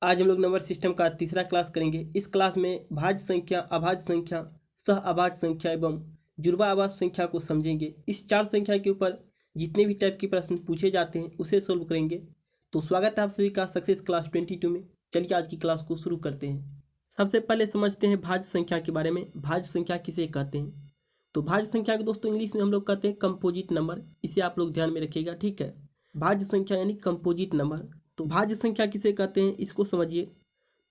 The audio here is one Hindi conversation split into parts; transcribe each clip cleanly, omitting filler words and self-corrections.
आज हम लोग नंबर सिस्टम का तीसरा क्लास करेंगे। इस क्लास में भाज्य संख्या, अभाज्य संख्या, सह अभाज्य संख्या एवं जुड़वा अभाज्य संख्या को समझेंगे। इस चार संख्या के ऊपर जितने भी टाइप के प्रश्न पूछे जाते हैं उसे सोल्व करेंगे। तो स्वागत है आप सभी का सक्सेस क्लास 22 में। चलिए आज की क्लास को शुरू करते हैं। सबसे पहले समझते हैं भाज्य संख्या के बारे में। भाज्य संख्या किसे कहते हैं? तो भाज्य संख्या को दोस्तों इंग्लिश में हम लोग कहते हैं कंपोजिट नंबर। इसे आप लोग ध्यान में रखिएगा, ठीक है। भाज्य संख्या यानी कंपोजिट नंबर। तो भाज्य संख्या किसे कहते हैं इसको समझिए।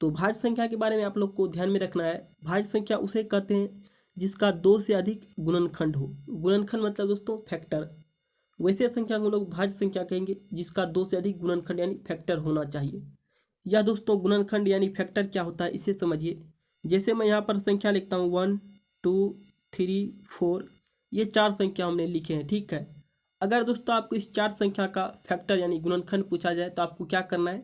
तो भाज्य संख्या के बारे में आप लोग को ध्यान में रखना है। भाज्य संख्या उसे कहते हैं जिसका दो से अधिक गुणनखंड हो। गुणनखंड मतलब दोस्तों फैक्टर। वैसे संख्या को हम लोग भाज्य संख्या कहेंगे जिसका दो से अधिक गुणनखंड यानी फैक्टर होना चाहिए। यह दोस्तों गुणनखंड यानी फैक्टर क्या होता है इसे समझिए। जैसे मैं यहाँ पर संख्या लिखता हूँ 1 2 3 4, ये चार संख्या हमने लिखे हैं, ठीक है। अगर दोस्तों आपको इस चार संख्या का फैक्टर यानी गुणनखंड पूछा जाए तो आपको क्या करना है।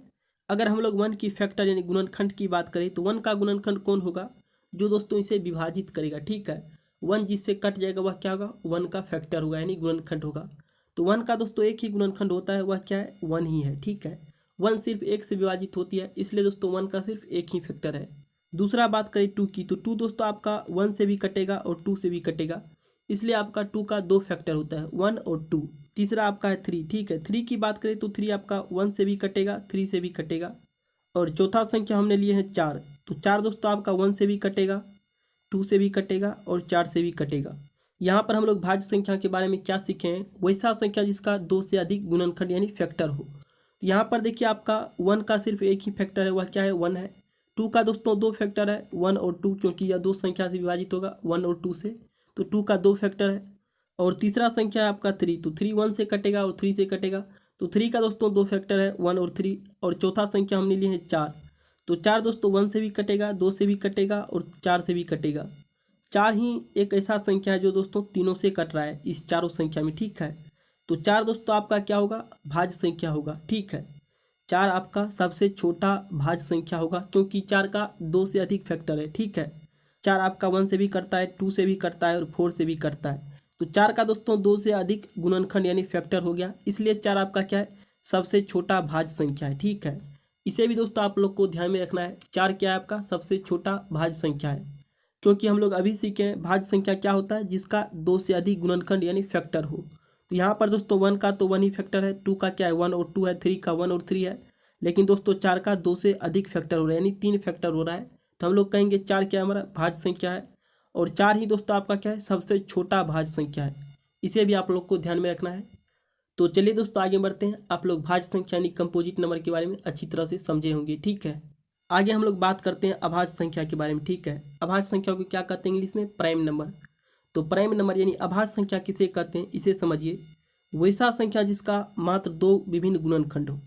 अगर हम लोग 1 की फैक्टर यानी गुणनखंड की बात करें तो 1 का गुणनखंड कौन होगा? जो दोस्तों इसे विभाजित करेगा, ठीक है। 1 जिससे कट जाएगा वह क्या होगा? 1 का फैक्टर होगा यानी गुणनखंड होगा। तो 1 का दोस्तों एक ही गुणनखंड होता है, वह क्या है? 1 ही है, ठीक है। 1 सिर्फ एक से विभाजित होती है, इसलिए दोस्तों 1 का सिर्फ एक ही फैक्टर है। दूसरा बात करें 2 की, तो 2 दोस्तों आपका 1 से भी कटेगा और 2 से भी कटेगा, इसलिए आपका 2 का दो फैक्टर होता है, 1 और 2। तीसरा आपका है 3, ठीक है। 3 की बात करें तो 3 आपका 1 से भी कटेगा, 3 से भी कटेगा। और चौथा संख्या हमने लिए हैं 4। तो 4 दोस्तों आपका 1 से भी कटेगा, 2 से भी कटेगा और 4 से भी कटेगा। यहाँ पर हम लोग भाज्य संख्या के बारे में क्या सीखे हैं? वैसा संख्या जिसका दो से अधिक गुणनखंड यानी फैक्टर हो। यहाँ पर देखिए आपका 1 का सिर्फ एक ही फैक्टर है, वह क्या है? 1 है। 2 का दोस्तों दो फैक्टर है, 1 और 2, क्योंकि यह दो संख्या से विभाजित होगा 1 और 2 से, तो 2 का दो फैक्टर है। और तीसरा संख्या है आपका 3, तो 3 1 से कटेगा और 3 से कटेगा, तो 3 का दोस्तों दो फैक्टर है, 1 और 3। और चौथा संख्या हमने लिए हैं 4, तो 4 दोस्तों 1 से भी कटेगा, 2 से भी कटेगा और 4 से भी कटेगा। 4 ही एक ऐसा संख्या है जो दोस्तों तीनों से कट रहा है इस चारों संख्या में, ठीक है। तो 4 दोस्तों आपका क्या होगा? भाज्य संख्या होगा, ठीक है। 4 आपका सबसे छोटा भाज्य संख्या होगा, क्योंकि 4 का दो से अधिक फैक्टर है, ठीक है। 4 आपका 1 से भी करता है, 2 से भी करता है और 4 से भी करता है। तो 4 का दोस्तों दो से अधिक गुणनखंड यानी फैक्टर हो गया, इसलिए 4 आपका क्या है? सबसे छोटा भाज्य संख्या है, ठीक है। इसे भी दोस्तों आप लोग को ध्यान में रखना है। 4 क्या है? आपका सबसे छोटा भाज्य संख्या है, क्योंकि हम लोग अभी सीखे हैं भाज्य संख्या क्या होता है? जिसका दो से अधिक गुणनखंड यानी फैक्टर हो। तो यहाँ पर दोस्तों 1 का तो 1 ही फैक्टर है, 2 का क्या है? 1 और 2 है, 3 का 1 और 3 है। लेकिन दोस्तों 4 का दो से अधिक फैक्टर हो रहा है यानी 3 फैक्टर हो रहा है, तो हम लोग कहेंगे 4 क्या हमारा भाज्य संख्या है। और 4 ही दोस्तों आपका क्या है? सबसे छोटा भाज्य संख्या है। इसे भी आप लोग को ध्यान में रखना है। तो चलिए दोस्तों आगे बढ़ते हैं। आप लोग भाज्य संख्या यानी कंपोजिट नंबर के बारे में अच्छी तरह से समझे होंगे, ठीक है। आगे हम लोग बात करते हैं अभाज्य संख्या के बारे में, ठीक है। अभाज्य संख्या को क्या कहते हैं इंग्लिश में? Prime number. तो प्राइम नंबर यानी अभाज्य संख्या किसे कहते हैं इसे समझिए। वैसा संख्या जिसका मात्र दो विभिन्न गुणनखंड हो।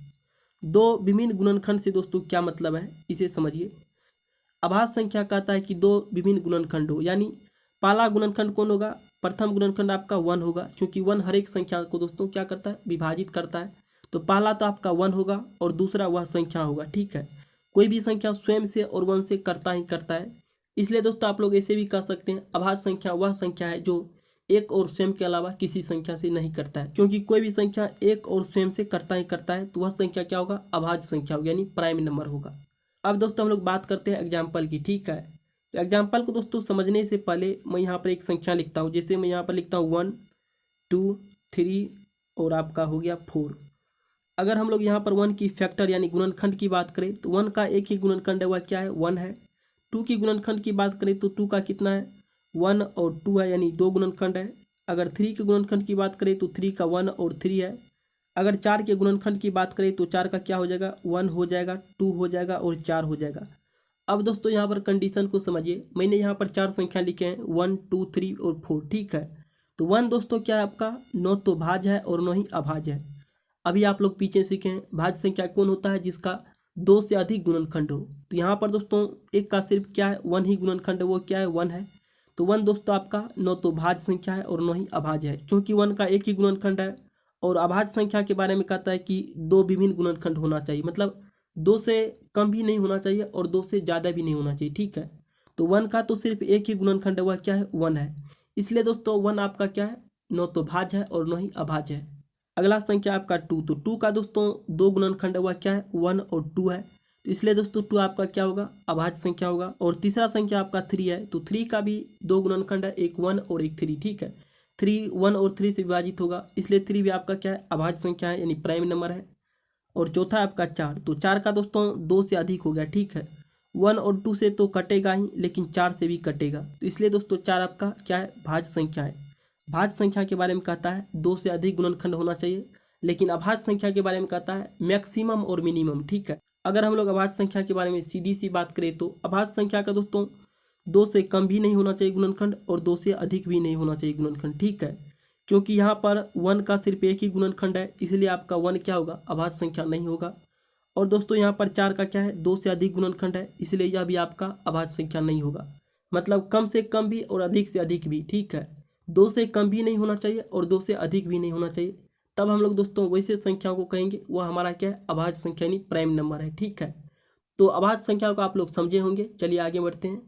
दो विभिन्न गुणनखंड से दोस्तों क्या मतलब है इसे समझिए। अभाज्य संख्या कहता है कि दो विभिन्न गुणनखंड हो, यानी पहला गुणनखंड कौन होगा? प्रथम गुणनखंड आपका 1 होगा, क्योंकि 1 हर एक संख्या को दोस्तों क्या करता है? विभाजित करता है। तो पहला तो आपका 1 होगा और दूसरा वह संख्या होगा, ठीक है। कोई भी संख्या स्वयं से और 1 से करता ही करता है, इसलिए दोस्तों आप लोग ऐसे भी कह सकते हैं अभाज्य संख्या वह संख्या है जो एक और स्वयं के अलावा किसी संख्या से नहीं करता है। क्योंकि कोई भी संख्या एक और स्वयं से करता ही करता है, तो वह संख्या क्या होगा? अभाज्य संख्या होगी, यानी प्राइम नंबर होगा। अब दोस्तों हम लोग बात करते हैं एग्जाम्पल की, ठीक है। तो एग्जाम्पल को दोस्तों समझने से पहले मैं यहाँ पर एक संख्या लिखता हूँ। जैसे मैं यहाँ पर लिखता हूँ 1 2 3 और आपका हो गया 4। अगर हम लोग यहाँ पर 1 की फैक्टर यानी गुणनखंड की बात करें तो 1 का एक ही गुणनखंड है, वह क्या है? 1 है। 2 की गुणनखंड की बात करें तो 2 का कितना है? 1 और 2 है, यानी दो गुणनखंड है। अगर 3 के गुणनखंड की बात करें तो 3 का 1 और 3 है। अगर 4 के गुणनखंड की बात करें तो 4 का क्या हो जाएगा? 1 हो जाएगा, 2 हो जाएगा और 4 हो जाएगा। अब दोस्तों यहाँ पर कंडीशन को समझिए। मैंने यहाँ पर चार संख्या लिखे हैं 1 2 3 और 4, ठीक है। तो 1 दोस्तों क्या है आपका? न तो भाज्य है और न ही अभाज्य है। अभी आप लोग पीछे सीखे हैं भाज्य संख्या कौन होता है? जिसका दो से अधिक गुणनखंड हो। तो यहाँ पर दोस्तों एक का सिर्फ क्या है? 1 ही गुणनखंड है, वो क्या है? 1 है। तो 1 दोस्तों आपका न तो भाज्य संख्या है और न ही अभाज्य है, क्योंकि 1 का एक ही गुणनखंड है। और अभाज्य संख्या के बारे में कहता है कि दो विभिन्न गुणनखंड होना चाहिए, मतलब 2 से कम भी नहीं होना चाहिए और 2 से ज़्यादा भी नहीं होना चाहिए, ठीक है। तो 1 का तो सिर्फ एक ही गुणनखंड है, वह क्या है? 1 है। इसलिए दोस्तों 1 आपका क्या है? न तो भाज्य है और न ही अभाज्य है। अगला संख्या आपका 2। तो 2 का दोस्तों दो गुणनखंड है, वह क्या है? 1 और 2 है। तो इसलिए दोस्तों 2 आपका क्या होगा, अभाज्य संख्या होगा। और तीसरा संख्या आपका 3 है, तो 3 का भी 2 गुणनखंड है, एक 1 और एक 3, ठीक है। 3 1 और 3 से विभाजित होगा, इसलिए 3 भी आपका क्या है, अभाज्य संख्या है, यानी प्राइम नंबर है। और चौथा है आपका 4, तो 4 का दोस्तों 2 से अधिक हो गया, ठीक है। 1 और 2 से तो कटेगा ही, लेकिन 4 से भी कटेगा, तो इसलिए दोस्तों 4 आपका क्या है, भाज्य संख्या है। भाज्य संख्या के बारे में कहता है 2 से अधिक गुणनखंड होना चाहिए, लेकिन अभाज्य संख्या के बारे में कहता है मैक्सिमम और मिनिमम, ठीक है। अगर हम लोग अभाज्य संख्या के बारे में सीधी सी बात करें तो अभाज्य संख्या का दोस्तों 2 से कम भी नहीं होना चाहिए गुणनखंड और 2 से अधिक भी नहीं होना चाहिए गुणनखंड, ठीक है। क्योंकि यहाँ पर 1 का सिर्फ एक ही गुणनखंड है, इसलिए आपका 1 क्या होगा, अभाज्य संख्या नहीं होगा। और दोस्तों यहाँ पर 4 का क्या है, 2 से अधिक गुणनखंड है, इसलिए यह भी आपका अभाज्य संख्या नहीं होगा। मतलब कम से कम भी और अधिक से अधिक भी, ठीक है। 2 से कम भी नहीं होना चाहिए और 2 से अधिक भी नहीं होना चाहिए, तब हम लोग दोस्तों वैसे संख्याओं को कहेंगे वह हमारा क्या है, अभाज्य संख्या यानी प्राइम नंबर है, ठीक है। तो अभाज्य संख्याओं को आप लोग समझे होंगे। चलिए आगे बढ़ते हैं।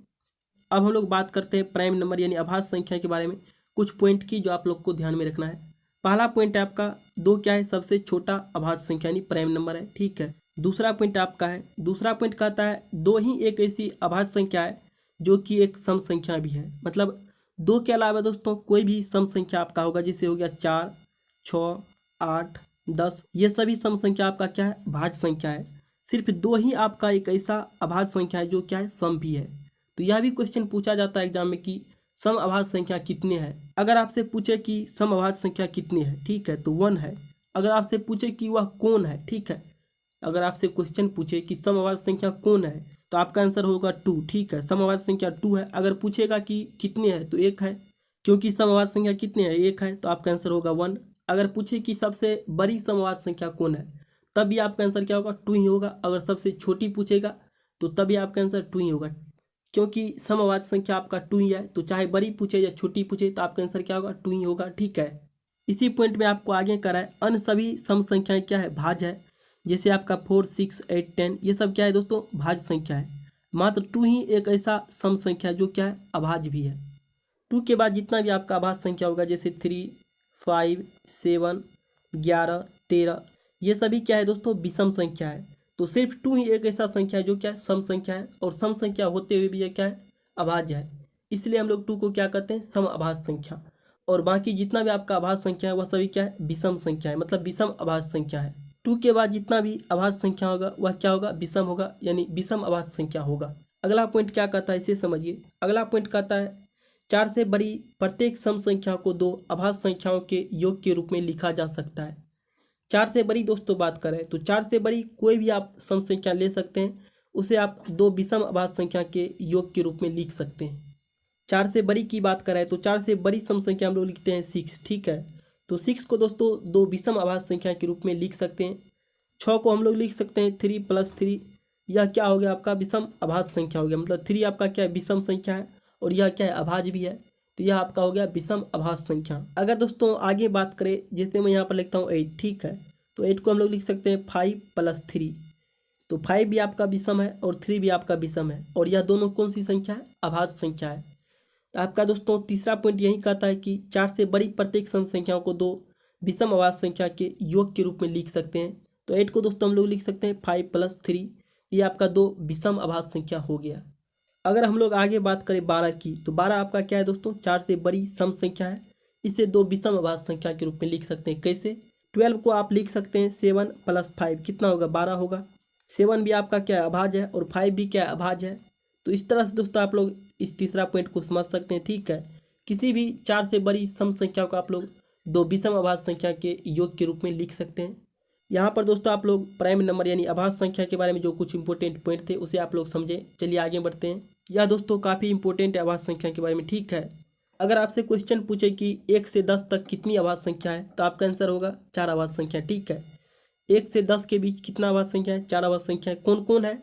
अब हम लोग बात करते हैं प्राइम नंबर यानी अभाज्य संख्या के बारे में, कुछ पॉइंट की जो आप लोग को ध्यान में रखना है। पहला पॉइंट है आपका 2 क्या है, सबसे छोटा अभाज्य संख्या यानी प्राइम नंबर है, ठीक है। दूसरा पॉइंट आपका है, दूसरा पॉइंट कहता है 2 ही एक ऐसी अभाज्य संख्या है जो कि एक सम संख्या भी है। मतलब 2 के अलावा दोस्तों कोई भी सम संख्या आपका होगा, जैसे हो गया 4 6 8 10, ये सभी सम संख्या आपका क्या है, भाज्य संख्या है। सिर्फ 2 ही आपका एक ऐसा अभाज्य संख्या है जो क्या है, सम भी है। तो यह भी क्वेश्चन पूछा जाता है एग्जाम में कि सम अभाज्य संख्या कितने हैं। अगर आपसे पूछे कि सम अभाज्य संख्या कितनी है, ठीक है, तो 1 है। अगर आपसे पूछे कि वह कौन है, ठीक है, अगर आपसे क्वेश्चन पूछे कि सम अभाज्य संख्या कौन है, तो आपका आंसर होगा 2, ठीक है। सम अभाज्य संख्या 2 है। अगर पूछेगा कि कितने हैं, तो 1 है, क्योंकि सम अभाज्य संख्या कितने हैं, 1 है, तो आपका आंसर होगा 1। अगर पूछे कि सबसे बड़ी सम अभाज्य संख्या कौन है, तब भी आपका आंसर क्या होगा, 2 ही होगा। अगर सबसे छोटी पूछेगा तो तभी आपका आंसर 2 ही होगा, क्योंकि सम अभाज्य संख्या आपका 2 ही है। तो चाहे बड़ी पूछे या छोटी पूछे तो आपका आंसर क्या होगा, 2 ही होगा, ठीक है। इसी पॉइंट में आपको आगे करा है अन्य सभी सम संख्याएं क्या है, भाज्य है। जैसे आपका 4 6 8 10, ये सब क्या है दोस्तों, भाज्य संख्या है। मात्र 2 ही एक ऐसा सम संख्या जो क्या है, अभाज्य भी है। 2 के बाद जितना भी आपका अभाज्य संख्या होगा, जैसे 3 5 7 11 13, ये सभी क्या है दोस्तों, विषम संख्या है। तो सिर्फ 2 ही एक ऐसा संख्या है जो क्या है, सम संख्या है। और सम संख्या होते हुए भी ये क्या है, अभाज्य है। इसलिए हम लोग 2 को क्या कहते हैं, सम अभाज्य संख्या। और बाकी जितना भी आपका अभाज्य संख्या है वह सभी क्या है, विषम संख्या है, मतलब विषम अभाज्य संख्या है। 2 के बाद जितना भी अभाज्य संख्या होगा वह क्या होगा, विषम होगा, यानी विषम अभाज्य संख्या होगा। अगला पॉइंट क्या कहता है, इसे समझिए। अगला पॉइंट कहता है 4 से बड़ी प्रत्येक सम संख्या को 2 अभाज्य संख्याओं के योग के रूप में लिखा जा सकता है। 4 से बड़ी दोस्तों बात करें तो 4 से बड़ी कोई भी आप सम संख्या ले सकते हैं, उसे आप 2 विषम अभाज्य संख्या के योग के रूप में लिख सकते हैं। 4 से बड़ी की बात करें तो 4 से बड़ी सम संख्या हम लोग लिखते हैं 6, ठीक है। तो 6 को दोस्तों 2 विषम अभाज्य संख्या के रूप में लिख सकते हैं। 6 को हम लोग लिख सकते हैं 3 + 3, यह क्या हो गया आपका, विषम अभाज्य संख्या हो गया। मतलब 3 आपका क्या है, विषम संख्या है, और यह क्या है, अभाज्य भी है। तो यह आपका हो गया विषम अभाज्य संख्या। अगर दोस्तों आगे बात करें, जैसे मैं यहाँ पर लिखता हूँ 8, ठीक है, तो 8 को हम लोग लिख सकते हैं 5 + 3, तो 5 भी आपका विषम है और 3 भी आपका विषम है, और यह दोनों कौन सी संख्या है, अभाज्य संख्या है। आपका दोस्तों तीसरा पॉइंट यही कहता है कि 4 से बड़ी प्रत्येक सम संख्याओं को 2 विषम अभाज्य संख्या के योग के रूप में लिख सकते हैं। तो 8 को दोस्तों हम लोग लिख सकते हैं 5 + 3, ये आपका 2 विषम अभाज्य संख्या हो गया। अगर हम लोग आगे बात करें 12 की, तो 12 आपका क्या है दोस्तों, 4 से बड़ी सम संख्या है, इसे 2 विषम अभाज्य संख्या के रूप में लिख सकते हैं। कैसे, 12 को आप लिख सकते हैं 7 + 5, कितना होगा, 12 होगा। 7 भी आपका क्या है, अभाज्य है, और 5 भी क्या है, अभाज्य है। तो इस तरह से दोस्तों आप लोग इस तीसरा पॉइंट को समझ सकते हैं, ठीक है। किसी भी 4 से बड़ी सम संख्या को आप लोग 2 विषम अभाज्य संख्या के योग के रूप में लिख सकते हैं। यहाँ पर दोस्तों आप लोग प्राइम नंबर यानी अभाज्य संख्या के बारे में जो कुछ इंपॉर्टेंट पॉइंट थे उसे आप लोग समझे। चलिए आगे बढ़ते हैं। यह दोस्तों काफ़ी इंपॉर्टेंट है अभाज्य संख्या के बारे में, ठीक है। अगर आपसे क्वेश्चन पूछे कि 1 से 10 तक कितनी अभाज्य संख्या है, तो आपका आंसर होगा 4 अभाज्य संख्या, ठीक है। 1 से 10 के बीच कितना अभाज्य संख्या है, 4 अभाज्य संख्या है। कौन कौन है,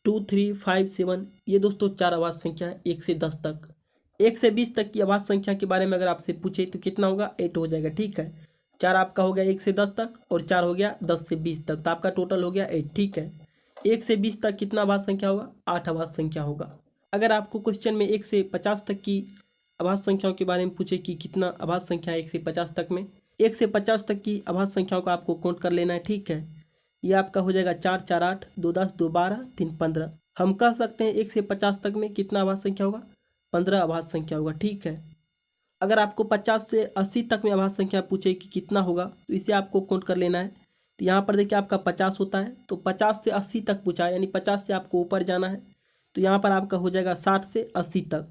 2 3 5 7, ये दोस्तों 4 अभाज्य संख्या है 1 से 10 तक। 1 से 20 तक की अभाज्य संख्या के बारे में अगर आपसे पूछे तो कितना होगा, 8 हो जाएगा, ठीक है। 4 आपका हो गया 1 से 10 तक, और 4 हो गया 10 से 20 तक, तो आपका टोटल हो गया 8, ठीक है। 1 से 20 तक कितना अभाज्य संख्या होगा, 8 अभाज्य संख्या होगा। अगर आपको क्वेश्चन में 1 से 50 तक की अभाज्य संख्याओं के बारे में पूछे कि कितना अभाज्य संख्या है 1 से 50 तक में, 1 से 50 तक की अभाज्य संख्याओं को आपको काउंट कर लेना है, ठीक है। ये आपका हो जाएगा 4 4 8, 2 10, 2 12, 3 15। हम कह सकते हैं 1 से 50 तक में कितना आभाज्य संख्या होगा, 15 आभाज्य संख्या होगा। ठीक है, अगर आपको 50 से 80 तक में आभाज्य संख्या पूछे कि कितना होगा तो इसे आपको काउंट कर लेना है। तो यहाँ पर देखिए आपका 50 होता है, तो 50 से 80 तक पूछा है, यानी 50 से आपको ऊपर जाना है। तो यहाँ पर आपका हो जाएगा 60 से 80 तक।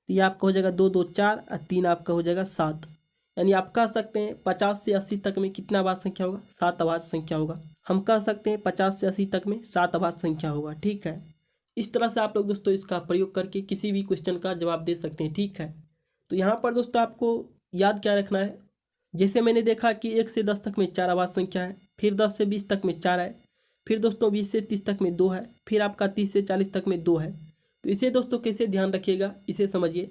तो ये आपका हो जाएगा 2 2 4 और 3 आपका हो जाएगा 7। यानी आप कह सकते हैं 50 से 80 तक में कितना आभाज्य संख्या होगा, 7 आभाज्य संख्या होगा। हम कह सकते हैं 50 से 80 तक में 7 आभाज्य संख्या होगा। ठीक है, इस तरह से आप लोग दोस्तों इसका प्रयोग करके किसी भी क्वेश्चन का जवाब दे सकते हैं। ठीक है, तो यहाँ पर दोस्तों आपको याद क्या रखना है, जैसे मैंने देखा कि 1 से 10 तक में 4 आभाज्य संख्या है, फिर 10 से 20 तक में 4 है, फिर दोस्तों 20 से 30 तक में 2 है, फिर आपका 30 से 40 तक में 2 है। तो इसे दोस्तों कैसे ध्यान रखिएगा, इसे समझिए।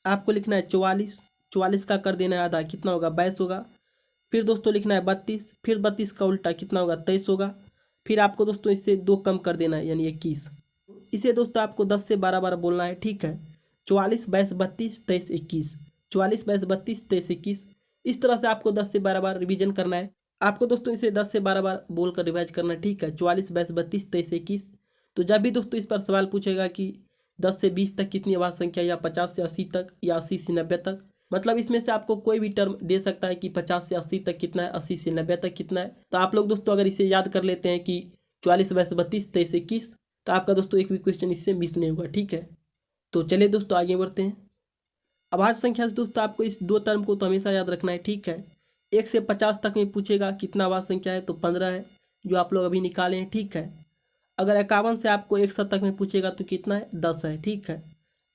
आपको लिखना है 44, 44 का कर देना है आधा, कितना होगा 22 होगा। फिर दोस्तों लिखना है 32, फिर 32 का उल्टा कितना होगा 23 होगा। फिर आपको दोस्तों इससे 2 कम कर देना है यानी 21। इसे दोस्तों आपको 10 से 12 बार बोलना है। ठीक है, 44 22 32 23 21, 44 22 32 23 21। इस तरह से आपको 10 से 12 बार रिवीजन करना है। आपको दोस्तों इसे 10 से 12 बार बोलकर रिवाइज करना है। ठीक है, 44 22 32 23 21। तो जब भी दोस्तों इस पर सवाल पूछेगा कि 10 से 20 तक कितनी आभाज्य संख्या, या 50 से 80 तक, या 80 से 90 तक, मतलब इसमें से आपको कोई भी टर्म दे सकता है कि 50 से 80 तक कितना है, 80 से 90 तक कितना है। तो आप लोग दोस्तों अगर इसे याद कर लेते हैं कि 44 22 32 23 21, तो आपका दोस्तों एक भी क्वेश्चन इससे मिस नहीं होगा। ठीक है, तो चलिए दोस्तों आगे बढ़ते हैं। अभाज्य संख्या से दोस्तों आपको इस 2 टर्म को तो हमेशा याद रखना है। ठीक है, 1 से 50 तक में पूछेगा कितना अभाज्य संख्या है, तो 15 है जो आप लोग अभी निकाले हैं। ठीक है, अगर 51 से आपको 100 तक में पूछेगा तो कितना है, 10 है। ठीक है,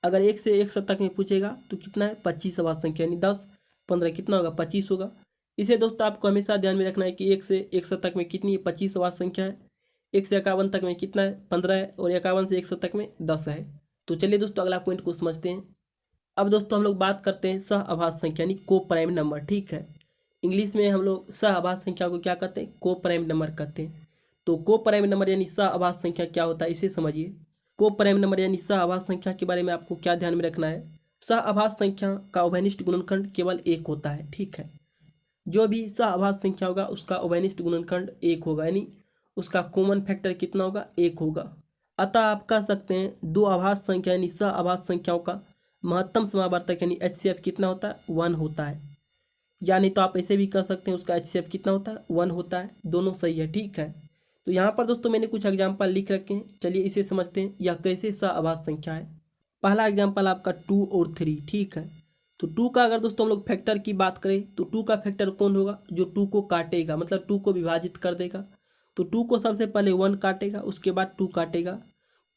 अगर 1 से 100 तक में पूछेगा तो कितना है, 25 अभाज्य संख्या, यानी 10 15 कितना होगा, 25 होगा। इसे दोस्तों आपको हमेशा ध्यान में रखना है कि 1 से 100 तक में कितनी 25 अभाज्य संख्या है, 1 से 51 तक में कितना है, 15 है, और 51 से 100 तक में 10 है। तो चलिए दोस्तों अगला पॉइंट को समझते हैं। अब दोस्तों हम लोग बात करते हैं सह आभाज्य संख्या यानी को प्राइम नंबर। ठीक है, इंग्लिश में हम लोग सह आभाज्य संख्या को क्या कहते हैं, को प्राइम नंबर कहते हैं। तो को प्राइम नंबर यानी सह आभाज्य संख्या क्या होता है, इसे समझिए। को प्राइम नंबर यानी सह आभाज्य संख्या के बारे में आपको क्या ध्यान में रखना है, सह आभाज्य संख्या का उभयनिष्ठ गुणनखंड केवल 1 होता है। ठीक है, जो भी सह आभाज्य संख्या होगा उसका उभयनिष्ठ गुणनखंड 1 होगा, यानी उसका कॉमन फैक्टर कितना होगा, 1 होगा। अतः आप कह सकते हैं 2 आभाज्य संख्या यानी सह आभाज्य संख्याओं का महत्तम समावर्तक यानी HCF कितना होता है, 1 होता है। यानी तो आप ऐसे भी कह सकते हैं उसका HCF कितना होता है, 1 होता है। दोनों सही है। ठीक है, तो यहाँ पर दोस्तों मैंने कुछ एग्जाम्पल लिख रखे हैं, चलिए इसे समझते हैं यह कैसे सह आभाज्य संख्या है। पहला एग्जाम्पल आपका 2 और 3। ठीक है, तो 2 का अगर दोस्तों हम लोग फैक्टर की बात करें तो 2 का फैक्टर कौन होगा, जो 2 को काटेगा, मतलब 2 को विभाजित कर देगा। तो 2 को सबसे पहले 1 काटेगा, उसके बाद 2 काटेगा।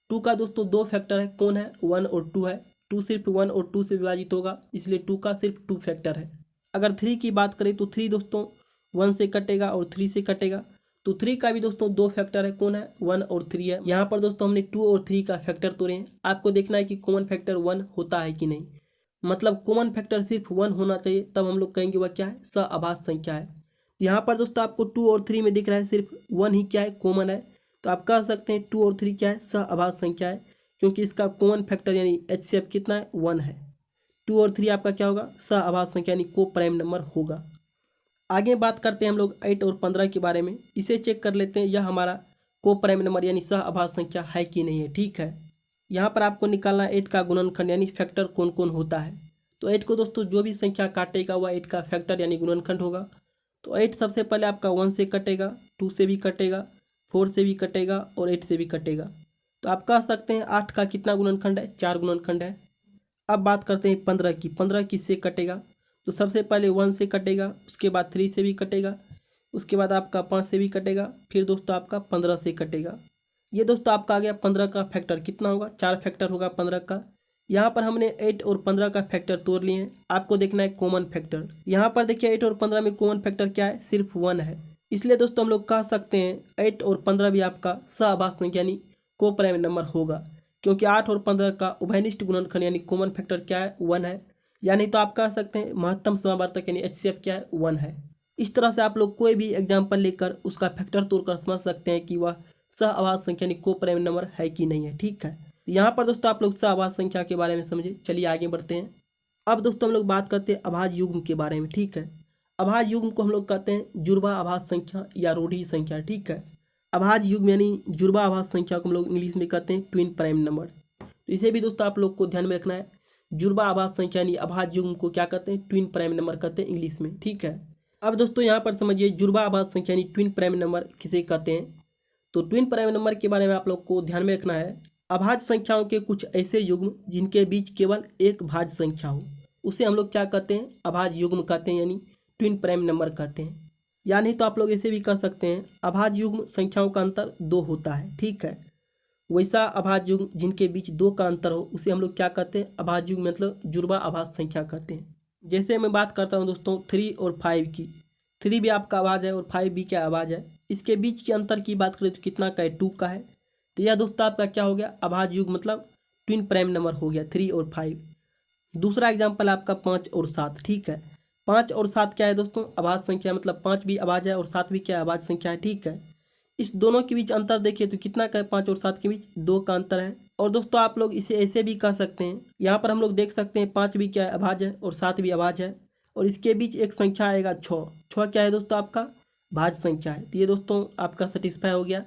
2 का दोस्तों 2 फैक्टर है, कौन है, 1 और 2 है। 2 सिर्फ 1 और 2 से विभाजित होगा, इसलिए 2 का सिर्फ 2 फैक्टर है। अगर 3 की बात करें तो 3 दोस्तों 1 से कटेगा और 3 से कटेगा। तो 3 का भी दोस्तों 2 फैक्टर है, कौन है, 1 और 3 है। यहाँ पर दोस्तों हमने 2 और 3 का फैक्टर तोड़े हैं। आपको देखना है कि कॉमन फैक्टर 1 होता है कि नहीं, मतलब कॉमन फैक्टर सिर्फ 1 होना चाहिए, तब हम लोग कहेंगे वह क्या है, सह आभाज्य संख्या है। यहाँ पर दोस्तों आपको 2 और 3 में दिख रहा है सिर्फ 1 ही क्या है, कॉमन है। तो आप कह सकते हैं 2 और 3 क्या है, सह आभाज्य संख्या है, क्योंकि इसका कॉमन फैक्टर यानी HCF कितना है, 1 है। 2 और 3 आपका क्या होगा, सह आभाज्य संख्या यानी को प्राइम नंबर होगा। आगे बात करते हैं हम लोग 8 और 15 के बारे में। इसे चेक कर लेते हैं यह हमारा को प्राइम नंबर यानी सह आभाज्य संख्या है कि नहीं है। ठीक है, यहाँ पर आपको निकालना है 8 का गुणनखंड यानी फैक्टर कौन कौन होता है। तो 8 को दोस्तों जो भी संख्या काटेगा वह 8 का फैक्टर यानी गुणनखंड होगा। तो 8 सबसे पहले आपका 1 से कटेगा, 2 से भी कटेगा, 4 से भी कटेगा और 8 से भी कटेगा। तो आप कह सकते हैं 8 का कितना गुणनखंड है, 4 गुणनखंड है। अब बात करते हैं 15 की। 15 किससे कटेगा, तो सबसे पहले 1 से कटेगा, उसके बाद 3 से भी कटेगा, उसके बाद आपका 5 से भी कटेगा, फिर दोस्तों आपका 15 से कटेगा। ये दोस्तों आपका आ गया 15 का फैक्टर कितना होगा, 4 फैक्टर होगा 15 का। यहाँ पर हमने 8 और 15 का फैक्टर तोड़ लिए हैं। आपको देखना है कॉमन फैक्टर। यहाँ पर देखिए 8 और 15 में कॉमन फैक्टर क्या है, सिर्फ 1 है। इसलिए दोस्तों हम लोग कह सकते हैं 8 और 15 भी आपका सह आभाज्य संख्या यानी को प्राइम नंबर होगा, क्योंकि 8 और 15 का उभयनिष्ठ गुणनखंड यानी कॉमन फैक्टर क्या है, 1 है। यानी तो आप कह सकते हैं महत्तम समावर्तक यानी HCF क्या है, 1 है। इस तरह से आप लोग कोई भी एग्जाम्पल लेकर उसका फैक्टर तोड़कर समझ सकते हैं कि वह सह आभाज्य संख्या यानी को प्राइम नंबर है कि नहीं है। ठीक है, यहाँ पर दोस्तों आप लोग सह आभाज्य संख्या के बारे में समझे। चलिए आगे बढ़ते हैं। अब दोस्तों हम लोग बात करते हैं अभाज्य युग्म के बारे में। ठीक है, अभाज्य युग्म को हम लोग कहते हैं जुड़वा आभाज्य संख्या या रूढ़ि संख्या। ठीक है, अभाज्य युग्म यानी जुड़वा अभाज्य संख्या को हम लोग इंग्लिश में कहते हैं ट्विन प्राइम नंबर। तो इसे भी दोस्तों आप लोग को ध्यान में रखना है। जुड़वा अभाज्य संख्या यानी अभाज्य युग्म को क्या कहते हैं? ट्विन प्राइम नंबर कहते हैं इंग्लिश में, ठीक है। अब दोस्तों यहाँ पर समझिए जुड़वा अभाज्य संख्या यानी ट्विन प्राइम नंबर किसे कहते हैं। तो ट्विन प्राइम नंबर के बारे में आप लोग को ध्यान में रखना है। अभाज्य संख्याओं के कुछ ऐसे युग्म जिनके बीच केवल एक भाज्य संख्या हो, उसे हम लोग क्या कहते हैं? अभाज्य युग्म कहते हैं, यानी ट्विन प्राइम नंबर कहते हैं। या नहीं तो आप लोग ऐसे भी कह सकते हैं अभाज्य युग्म संख्याओं का अंतर 2 होता है, ठीक है। वैसा अभाज्य युग्म जिनके बीच 2 का अंतर हो उसे हम लोग क्या कहते हैं? अभाज्य युग्म मतलब जुड़वा अभाज्य संख्या कहते हैं। जैसे मैं बात करता हूँ दोस्तों 3 और 5 की। 3 भी आपका अभाज्य है और 5 भी क्या अभाज्य है। इसके बीच के अंतर की बात करें तो कितना का है? 2 का है। तो यह दोस्तों आपका क्या हो गया? अभाज्य युग्म मतलब ट्विन प्राइम नंबर हो गया 3 और 5। दूसरा एग्जाम्पल आपका 5 और 7, ठीक है। 5 और 7 क्या है दोस्तों? अभाज्य संख्या, मतलब 5 भी अभाज्य है और 7 भी क्या अभाज्य संख्या है, ठीक है। इस दोनों के बीच अंतर देखिए तो कितना का है? 5 और 7 के बीच 2 का अंतर है। और दोस्तों आप लोग इसे ऐसे भी कह सकते हैं, यहाँ पर हम लोग देख सकते हैं 5 भी क्या है? अभाज्य है और 7 भी अभाज्य है और इसके बीच एक संख्या आएगा 6। 6 क्या है दोस्तों? आपका भाज्य संख्या है। तो ये दोस्तों आपका सेटिस्फाई हो गया।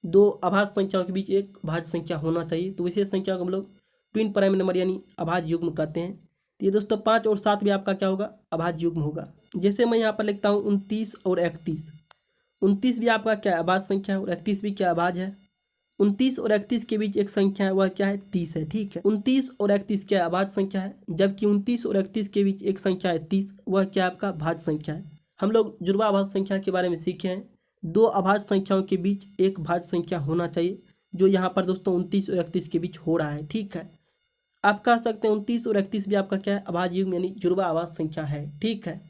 2 अभाज्य संख्याओं के बीच एक भाज्य संख्या होना चाहिए, तो विशेष संख्या को हम लोग ट्विन प्राइम नंबर यानी अभाज्य युग्म कहते हैं। तो ये दोस्तों 5 और 7 भी आपका क्या होगा? अभाज्य युग्म होगा। जैसे मैं यहाँ पर लिखता हूँ 29 और 31। 29 भी आपका क्या है? अभाज्य संख्या है और 31 भी क्या अभाज्य है। 29 और 31 के बीच एक संख्या है, वह क्या है? 30 है, ठीक है। 29 और 31 क्या अभाज्य संख्या है, जबकि 29 और 31 के बीच एक संख्या है 30, वह क्या आपका भाज्य संख्या है। हम लोग जुड़वा अभाज्य संख्या के बारे में सीखे हैं। 2 अभाज्य संख्याओं के बीच एक भाज्य संख्या होना चाहिए, जो यहाँ पर दोस्तों 29 और 31 के बीच हो रहा है, ठीक है। आप कह सकते हैं 29 और 31 भी आपका क्या है? अभाज्य युग्म यानी जुड़वा अभाज्य संख्या है, ठीक है।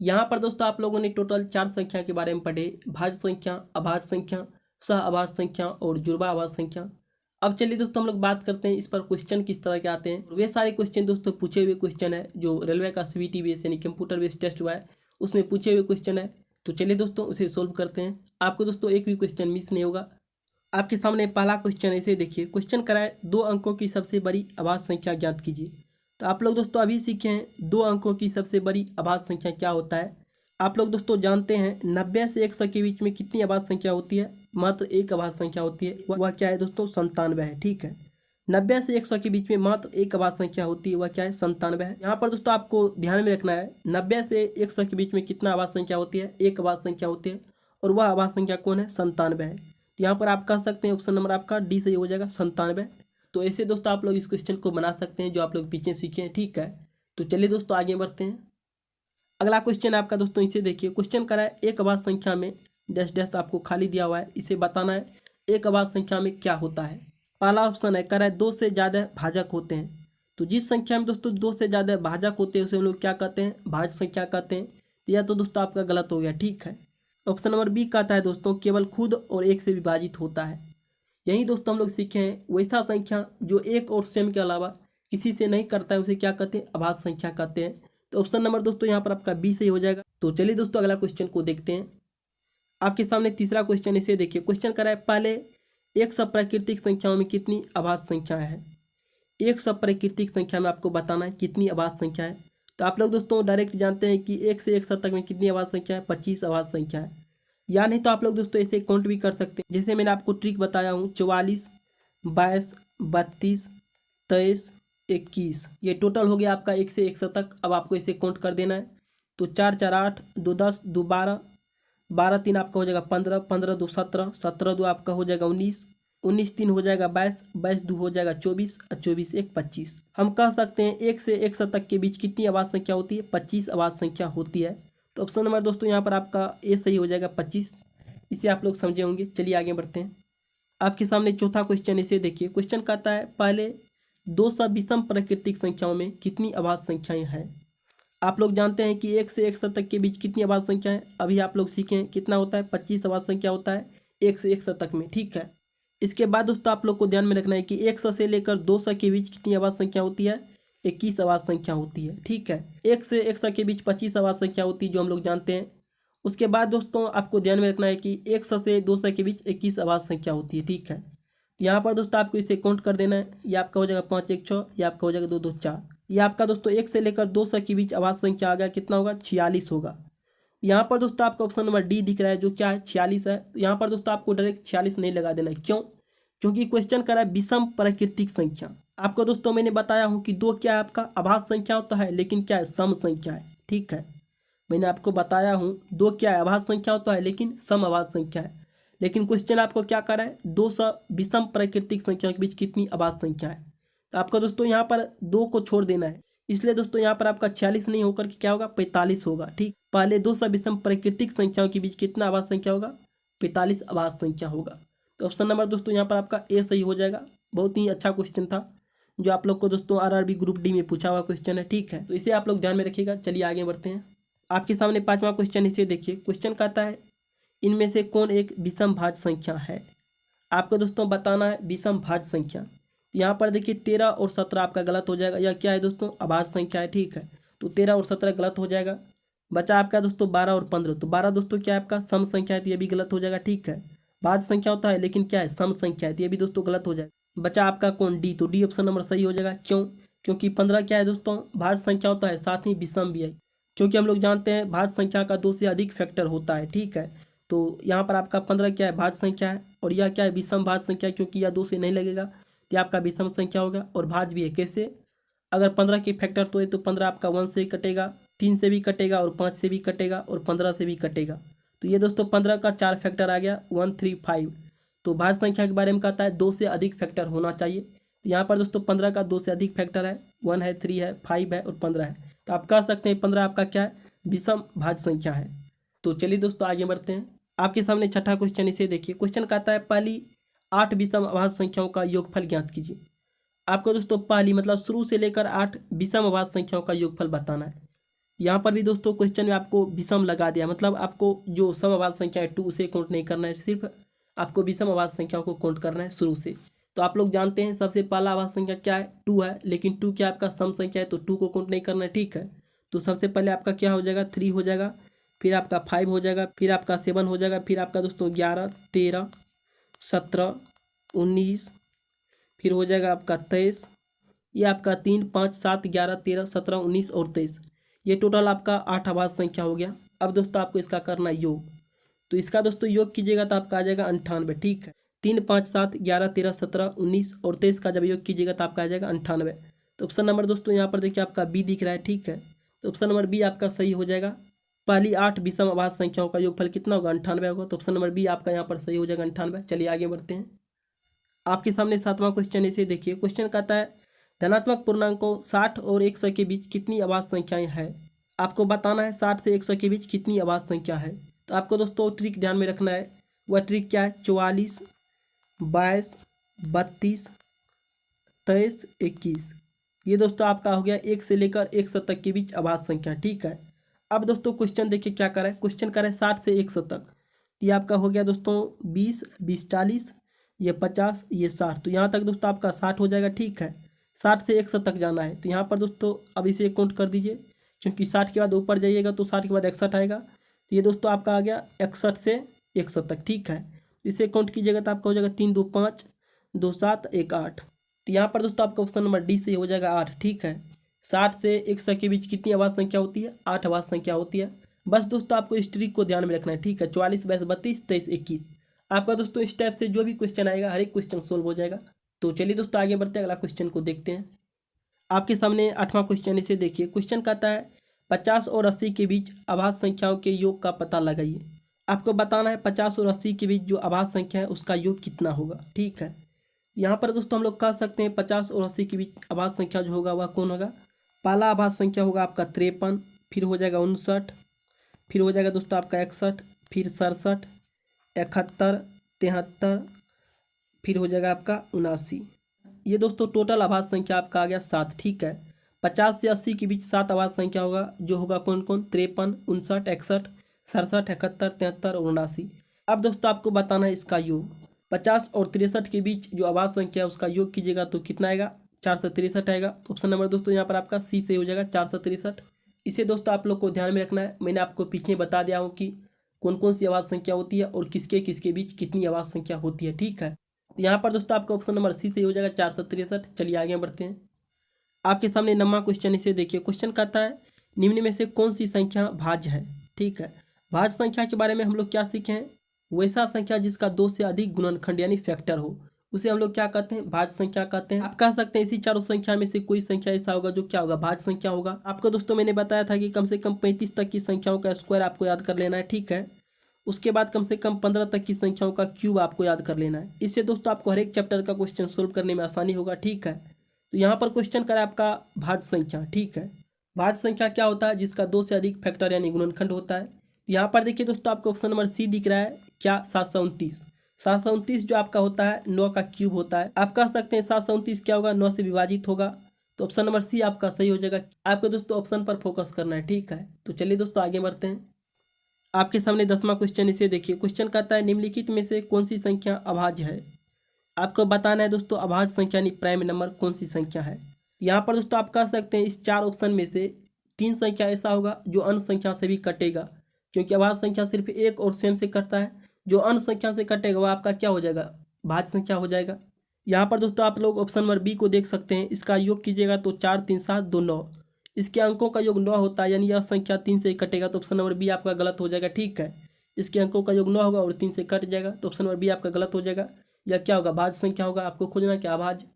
यहाँ पर दोस्तों आप लोगों ने टोटल 4 संख्या के बारे में पढ़े, भाज्य संख्या, अभाज्य संख्या, सह अभाज्य संख्या और जुड़वा अभाज्य संख्या। अब चलिए दोस्तों हम लोग बात करते हैं इस पर क्वेश्चन किस तरह के आते हैं। वे सारे क्वेश्चन दोस्तों पूछे हुए क्वेश्चन है जो रेलवे का CBT बेस यानी कंप्यूटर बेस्ड टेस्ट हुआ है, उसमें पूछे हुए क्वेश्चन है। तो चलिए दोस्तों उसे सोल्व करते हैं। आपको दोस्तों एक भी क्वेश्चन मिस नहीं होगा। आपके सामने पहला क्वेश्चन ऐसे देखिए, क्वेश्चन कराए 2 अंकों की सबसे बड़ी अभाज्य संख्या ज्ञात कीजिए। तो आप लोग दोस्तों अभी सीखे हैं 2 अंकों की सबसे बड़ी अभाज्य संख्या क्या होता है। आप लोग दोस्तों जानते हैं 90 से 100 के बीच में कितनी अभाज्य संख्या होती है? मात्र एक अभाज्य संख्या होती है, वह क्या है दोस्तों? 97 है, ठीक है। 90 से 100 के बीच में मात्र एक अभाज्य संख्या होती है, वह क्या है? 97 है। यहाँ पर दोस्तों आपको ध्यान में रखना है 90 से 100 के बीच में कितना अभाज्य संख्या होती है? एक अभाज्य संख्या होती है और वह अभाज्य संख्या कौन है? 97 है। तो यहाँ पर आप कह सकते हैं ऑप्शन नंबर आपका डी सही हो जाएगा, 97। तो ऐसे दोस्तों आप लोग इस क्वेश्चन को बना सकते हैं जो आप लोग पीछे सीखे हैं, ठीक है। तो चलिए दोस्तों आगे बढ़ते हैं। अगला क्वेश्चन आपका दोस्तों इसे देखिए, क्वेश्चन करा है एक अभाज्य संख्या में डैश डैश आपको खाली दिया हुआ है, इसे बताना है एक अभाज्य संख्या में क्या होता है। पहला ऑप्शन है, करा है 2 से ज़्यादा भाजक होते हैं। तो जिस संख्या में दोस्तों 2 से ज़्यादा भाजक होते हैं उसे हम लोग क्या कहते हैं? भाज्य संख्या कहते हैं। यह तो दोस्तों आपका गलत हो गया, ठीक है। ऑप्शन नंबर बी कहता है दोस्तों केवल खुद और एक से विभाजित होता है। यही दोस्तों हम लोग सीखे हैं वैसा संख्या जो एक और स्वयं के अलावा किसी से नहीं करता है उसे क्या कहते हैं? अभाज्य संख्या कहते हैं। तो ऑप्शन नंबर दोस्तों यहाँ पर आपका बी सही हो जाएगा। तो चलिए दोस्तों अगला क्वेश्चन को देखते हैं। आपके सामने तीसरा क्वेश्चन इसे देखिए, क्वेश्चन करा है पहले 100 प्राकृतिक संख्याओं में कितनी अभाज्य संख्याएं हैं। 100 प्राकृतिक संख्या में आपको बताना है कितनी अभाज्य संख्या है। तो आप लोग दोस्तों डायरेक्ट जानते हैं कि 1 से 100 तक में कितनी अभाज्य संख्या है? 25 अभाज्य संख्या है। या नहीं तो आप लोग दोस्तों ऐसे काउंट भी कर सकते हैं, जैसे मैंने आपको ट्रिक बताया हूँ 44, 22, 32, 23, 21, ये टोटल हो गया आपका 1 से 100 तक। अब आपको इसे काउंट कर देना है। तो 4 4 8, 2 10, 2 12, 12 3 आपका हो जाएगा 15, 15 2 17, 17 2 आपका हो जाएगा 19, 19 3 हो जाएगा 22, 22 2 हो जाएगा 24 और 24 1 25। हम कह सकते हैं 1 से 100 तक के बीच कितनी अभाज्य संख्या होती है? 25 अभाज्य संख्या होती है। तो ऑप्शन नंबर दोस्तों यहाँ पर आपका ए सही हो जाएगा 25। इसे आप लोग समझे होंगे। चलिए आगे बढ़ते हैं। आपके सामने चौथा क्वेश्चन इसे देखिए, क्वेश्चन कहता है पहले 200 विषम प्राकृतिक संख्याओं में कितनी अभाज्य संख्याएं हैं। आप लोग जानते हैं कि 1 से 100 तक के बीच कितनी अभाज्य संख्या है। अभी आप लोग सीखें कितना होता है? 25 अभाज्य संख्या होता है 1 से 100 तक में, ठीक है। इसके बाद दोस्तों आप लोग को ध्यान में रखना है कि 100 से लेकर 200 के बीच कितनी अभाज्य संख्या होती है? 21 अभाज्य संख्या होती है, ठीक है। 1 से 100 के बीच 25 अभाज्य संख्या होती है जो हम लोग जानते हैं। उसके बाद दोस्तों आपको ध्यान में रखना है कि 100 से 200 के बीच 21 अभाज्य संख्या होती है, ठीक है। यहाँ पर दोस्तों आपको इसे काउंट कर देना है। ये आपका हो जाएगा 5 1 6, ये आपका हो जाएगा 2 2 4। ये आपका दोस्तों 1 से लेकर 200 के बीच अभाज्य संख्या आ गया, कितना होगा? 46 होगा। यहाँ पर दोस्तों आपका ऑप्शन नंबर डी दिख रहा है जो क्या है 46 है। तो यहाँ पर दोस्तों आपको डायरेक्ट 46 नहीं लगा देना है। क्यों? क्योंकि क्वेश्चन कर रहा है विषम प्राकृतिक संख्या। आपको दोस्तों मैंने बताया हूँ कि दो क्या है आपका अभाज्य संख्या होता है, लेकिन क्या है सम संख्या है। ठीक है, मैंने आपको बताया हूँ दो क्या है अभाज्य संख्या होता है लेकिन सम अभाज्य संख्या है। लेकिन क्वेश्चन आपको क्या कर रहा है, दो विषम प्राकृतिक संख्याओं के बीच कितनी अभाज्य संख्या है। तो आपको दोस्तों यहाँ पर दो को छोड़ देना है, इसलिए दोस्तों यहाँ पर आपका 46 नहीं होकर के क्या होगा 45 होगा। ठीक, पहले दो विषम प्राकृतिक संख्याओं के बीच कितना अभाज्य संख्या होगा, 45 अभाज्य संख्या होगा। तो ऑप्शन नंबर दोस्तों यहाँ पर आपका ए सही हो जाएगा। बहुत ही अच्छा क्वेश्चन था जो आप लोग को दोस्तों आरआरबी ग्रुप डी में पूछा हुआ क्वेश्चन है। ठीक है, तो इसे आप लोग ध्यान में रखिएगा। चलिए आगे बढ़ते हैं। आपके सामने 5वां क्वेश्चन, इसे देखिए। क्वेश्चन कहता है इनमें से कौन एक विषम भाज्य संख्या है। आपको दोस्तों बताना है विषम भाज्य संख्या। यहाँ पर देखिए 13 और 17 आपका गलत हो जाएगा। यह क्या है दोस्तों अभाज्य संख्या है। ठीक है, तो 13 और 17 गलत हो जाएगा। बचा आपका दोस्तों 12 और 15। तो 12 दोस्तों क्या है आपका सम संख्या है, तो ये भी गलत हो जाएगा। ठीक है, भाज्य संख्या होता है लेकिन क्या है सम संख्या है, तो ये भी दोस्तों गलत हो जाएगा। बचा आपका कौन डी, तो डी ऑप्शन नंबर सही हो जाएगा। क्यों? क्योंकि 15 क्या है दोस्तों भाज्य संख्या होता है, साथ ही विषम भी है। क्योंकि हम लोग जानते हैं भाज्य संख्या का 2 से अधिक फैक्टर होता है। ठीक है, तो यहाँ पर आपका 15 क्या है भाज्य संख्या है और यह क्या है विषम भाज्य संख्या, क्योंकि यह 2 से नहीं लगेगा तो आपका विषम संख्या होगा। और भाज्य भी है, कैसे? अगर 15 के फैक्टर तो है तो 15 आपका 1 से ही कटेगा, 3 से भी कटेगा और 5 से भी कटेगा और 15 से भी कटेगा। तो ये दोस्तों 15 का 4 फैक्टर आ गया 1 3 5। तो भाज्य संख्या के बारे में कहता है 2 से अधिक फैक्टर होना चाहिए। तो यहाँ पर दोस्तों 15 का 2 से अधिक फैक्टर है, 1 है, 3 है, 5 है और 15 है। तो आप कह सकते हैं 15 आपका क्या है विषम भाज्य संख्या है। तो चलिए दोस्तों आगे बढ़ते हैं। आपके सामने छठा क्वेश्चन, इसे देखिए। क्वेश्चन कहता है पहली 8 विषम अभाज्य संख्याओं का योगफल ज्ञात कीजिए। आपको दोस्तों पहली मतलब शुरू से लेकर 8 विषम अभाज्य संख्याओं का योगफल बताना है। यहाँ पर भी दोस्तों क्वेश्चन में आपको विषम लगा दिया, मतलब आपको जो सम अभाज्य संख्या है 2 उसे काउंट नहीं करना है, सिर्फ आपको विषम अभाज्य संख्याओं को काउंट करना है शुरू से। तो आप लोग जानते हैं सबसे पहला अभाज्य संख्या क्या है 2 है, लेकिन 2 क्या आपका सम संख्या है तो 2 को काउंट नहीं करना है। ठीक है, तो सबसे पहले आपका क्या हो जाएगा 3 हो जाएगा, फिर आपका 5 हो जाएगा, फिर आपका 7 हो जाएगा, फिर आपका दोस्तों 11 13 17 19, फिर हो जाएगा आपका 23, ये आपका 3 5 7 11 13 17 19 और 23। ये टोटल आपका 8 अभाज्य संख्या हो गया। अब दोस्तों आपको इसका करना है योग। तो इसका दोस्तों योग कीजिएगा तो आपका आ जाएगा 98। ठीक है, 3 5 7 11 13 17 19 और 23 का जब योग कीजिएगा तो आपका आ जाएगा 98। तो ऑप्शन नंबर दोस्तों यहाँ पर देखिए आपका बी दिख रहा है। ठीक है, तो ऑप्शन नंबर बी आपका सही हो जाएगा। पहली 8 विषम अभाज्य संख्याओं का योगफल कितना होगा 98 होगा। तो ऑप्शन नंबर बी आपका यहाँ पर सही हो जाएगा 98। चलिए आगे बढ़ते हैं। आपके सामने 7वां क्वेश्चन, इसे देखिए। क्वेश्चन कहता है धनात्मक पूर्णांकों 60 और 100 के बीच कितनी अभाज्य संख्याएं हैं। आपको बताना है 60 से 100 के बीच कितनी अभाज्य संख्या है। तो आपको दोस्तों ट्रिक ध्यान में रखना है। वह ट्रिक क्या है 44 22 32 23 21। ये दोस्तों आपका हो गया 1 से लेकर 100 तक के बीच अभाज्य संख्या। ठीक है, अब दोस्तों क्वेश्चन देखिए क्या कर रहा है। क्वेश्चन कर रहा है 60 से 100 तक। ये आपका हो गया दोस्तों 20 20 40, ये 50, ये 60। तो यहाँ तक दोस्तों आपका 60 हो जाएगा। ठीक है, 60 से 100 तक जाना है। तो यहाँ पर दोस्तों अब इसे काउंट कर दीजिए, क्योंकि 60 के बाद ऊपर जाइएगा तो 60 के बाद 61 आएगा। तो ये दोस्तों आपका आ गया 61 से 100 तक। ठीक है, इसे काउंट कीजिएगा तो आपका हो जाएगा 3 2 5 2 7 1 8। तो यहाँ पर दोस्तों आपका ऑप्शन नंबर डी से हो जाएगा 8। ठीक है, 60 से 100 के बीच कितनी अभाज्य संख्या होती है 8 अभाज्य संख्या होती है। बस दोस्तों आपको इस ट्रिक को ध्यान में रखना है। ठीक है, 44 22 32 23 21। आपका दोस्तों इस टाइप से जो भी क्वेश्चन आएगा हर एक क्वेश्चन सोल्व हो जाएगा। तो चलिए दोस्तों आगे बढ़ते हैं, अगला क्वेश्चन को देखते हैं। आपके सामने 8वां क्वेश्चन, इसे देखिए। क्वेश्चन कहता है 50 और 80 के बीच अभाज्य संख्याओं के योग का पता लगाइए। आपको बताना है 50 और 80 के बीच जो अभाज्य संख्या है उसका योग कितना होगा। ठीक है, यहाँ पर दोस्तों हम लोग कह सकते हैं 50 और 80 के बीच अभाज्य संख्या जो होगा वह कौन होगा। पहला अभाज्य संख्या होगा आपका 53, फिर हो जाएगा 59, फिर हो जाएगा दोस्तों आपका 61, फिर 67 71 73, फिर हो जाएगा आपका 79। ये दोस्तों टोटल अभाज्य संख्या आपका आ गया 7। ठीक है, 50 से 80 के बीच 7 अभाज्य संख्या होगा जो होगा कौन कौन 53 59 61 67 71 73 और 79। अब दोस्तों आपको बताना है इसका योग। 50 और 63 के बीच जो अभाज्य संख्या है उसका योग कीजिएगा तो कितना आएगा 463 आएगा। ऑप्शन नंबर दोस्तों यहाँ पर आपका सी से हो जाएगा 463। इसे दोस्तों आप लोग को ध्यान में रखना है। मैंने आपको पीछे बता दिया हूँ कि कौन कौन सी अभाज्य संख्या होती है और किसके किसके बीच कितनी अभाज्य संख्या होती है। ठीक है, तो यहाँ पर दोस्तों आपका ऑप्शन नंबर सी से हो जाएगा 463। चलिए आगे बढ़ते हैं। आपके सामने 9वां क्वेश्चन, इसे देखिए। क्वेश्चन कहता है निम्न में से कौन सी संख्या भाज्य है। ठीक है, भाज्य संख्या के बारे में हम लोग क्या सीखे हैं, वैसा संख्या जिसका 2 से अधिक गुणनखंड यानी फैक्टर हो उसे हम लोग क्या कहते हैं, भाज्य संख्या कहते हैं। आप कह सकते हैं इसी चारों संख्या में से कोई संख्या ऐसा होगा जो क्या होगा, भाज्य संख्या होगा। आपको दोस्तों मैंने बताया था कि कम से कम 35 तक की संख्याओं का स्क्वायर आपको याद कर लेना है, ठीक है। उसके बाद कम से कम 15 तक की संख्याओं का क्यूब आपको याद कर लेना है। इससे दोस्तों आपको हर एक चैप्टर का क्वेश्चन सोल्व करने में आसानी होगा, ठीक है। तो यहाँ पर क्वेश्चन करा आपका भाज्य संख्या, ठीक है। भाज्य संख्या क्या होता है, जिसका 2 से अधिक फैक्टर यानी गुणनखंड होता है। यहाँ पर देखिए दोस्तों आपको ऑप्शन नंबर सी दिख रहा है, क्या 729। 729 जो आपका होता है 9 का क्यूब होता है। आप कह सकते हैं 729 क्या होगा, 9 से विभाजित होगा। तो ऑप्शन नंबर सी आपका सही हो जाएगा। आपको दोस्तों ऑप्शन पर फोकस करना है, ठीक है। तो चलिए दोस्तों आगे बढ़ते हैं। आपके सामने 10वां क्वेश्चन, इसे देखिए। क्वेश्चन कहता है निम्नलिखित में से कौन सी संख्या अभाज्य है। आपको बताना है दोस्तों अभाज्य संख्या यानी प्राइम नंबर कौन सी संख्या है। यहाँ पर दोस्तों आप कह सकते हैं इस 4 ऑप्शन में से 3 संख्या ऐसा होगा जो अन्य संख्या से भी कटेगा, क्योंकि अभाज्य संख्या सिर्फ एक और स्वयं से कटता है। जो अन्य संख्या से कटेगा वह आपका क्या हो जाएगा, भाज्य संख्या हो जाएगा। यहाँ पर दोस्तों आप लोग ऑप्शन नंबर बी को देख सकते हैं। इसका योग कीजिएगा तो 4 3 7 2 9। इसके अंकों का योग 9 होता है, यानी यह संख्या 3 से ही कटेगा। तो ऑप्शन नंबर बी आपका गलत हो जाएगा, ठीक है। इसके अंकों का योग 9 होगा और 3 से कट जाएगा, तो ऑप्शन नंबर बी आपका गलत हो जाएगा। यह क्या होगा, भाज्य संख्या होगा। आपको खोजना क्या, अभाज्य।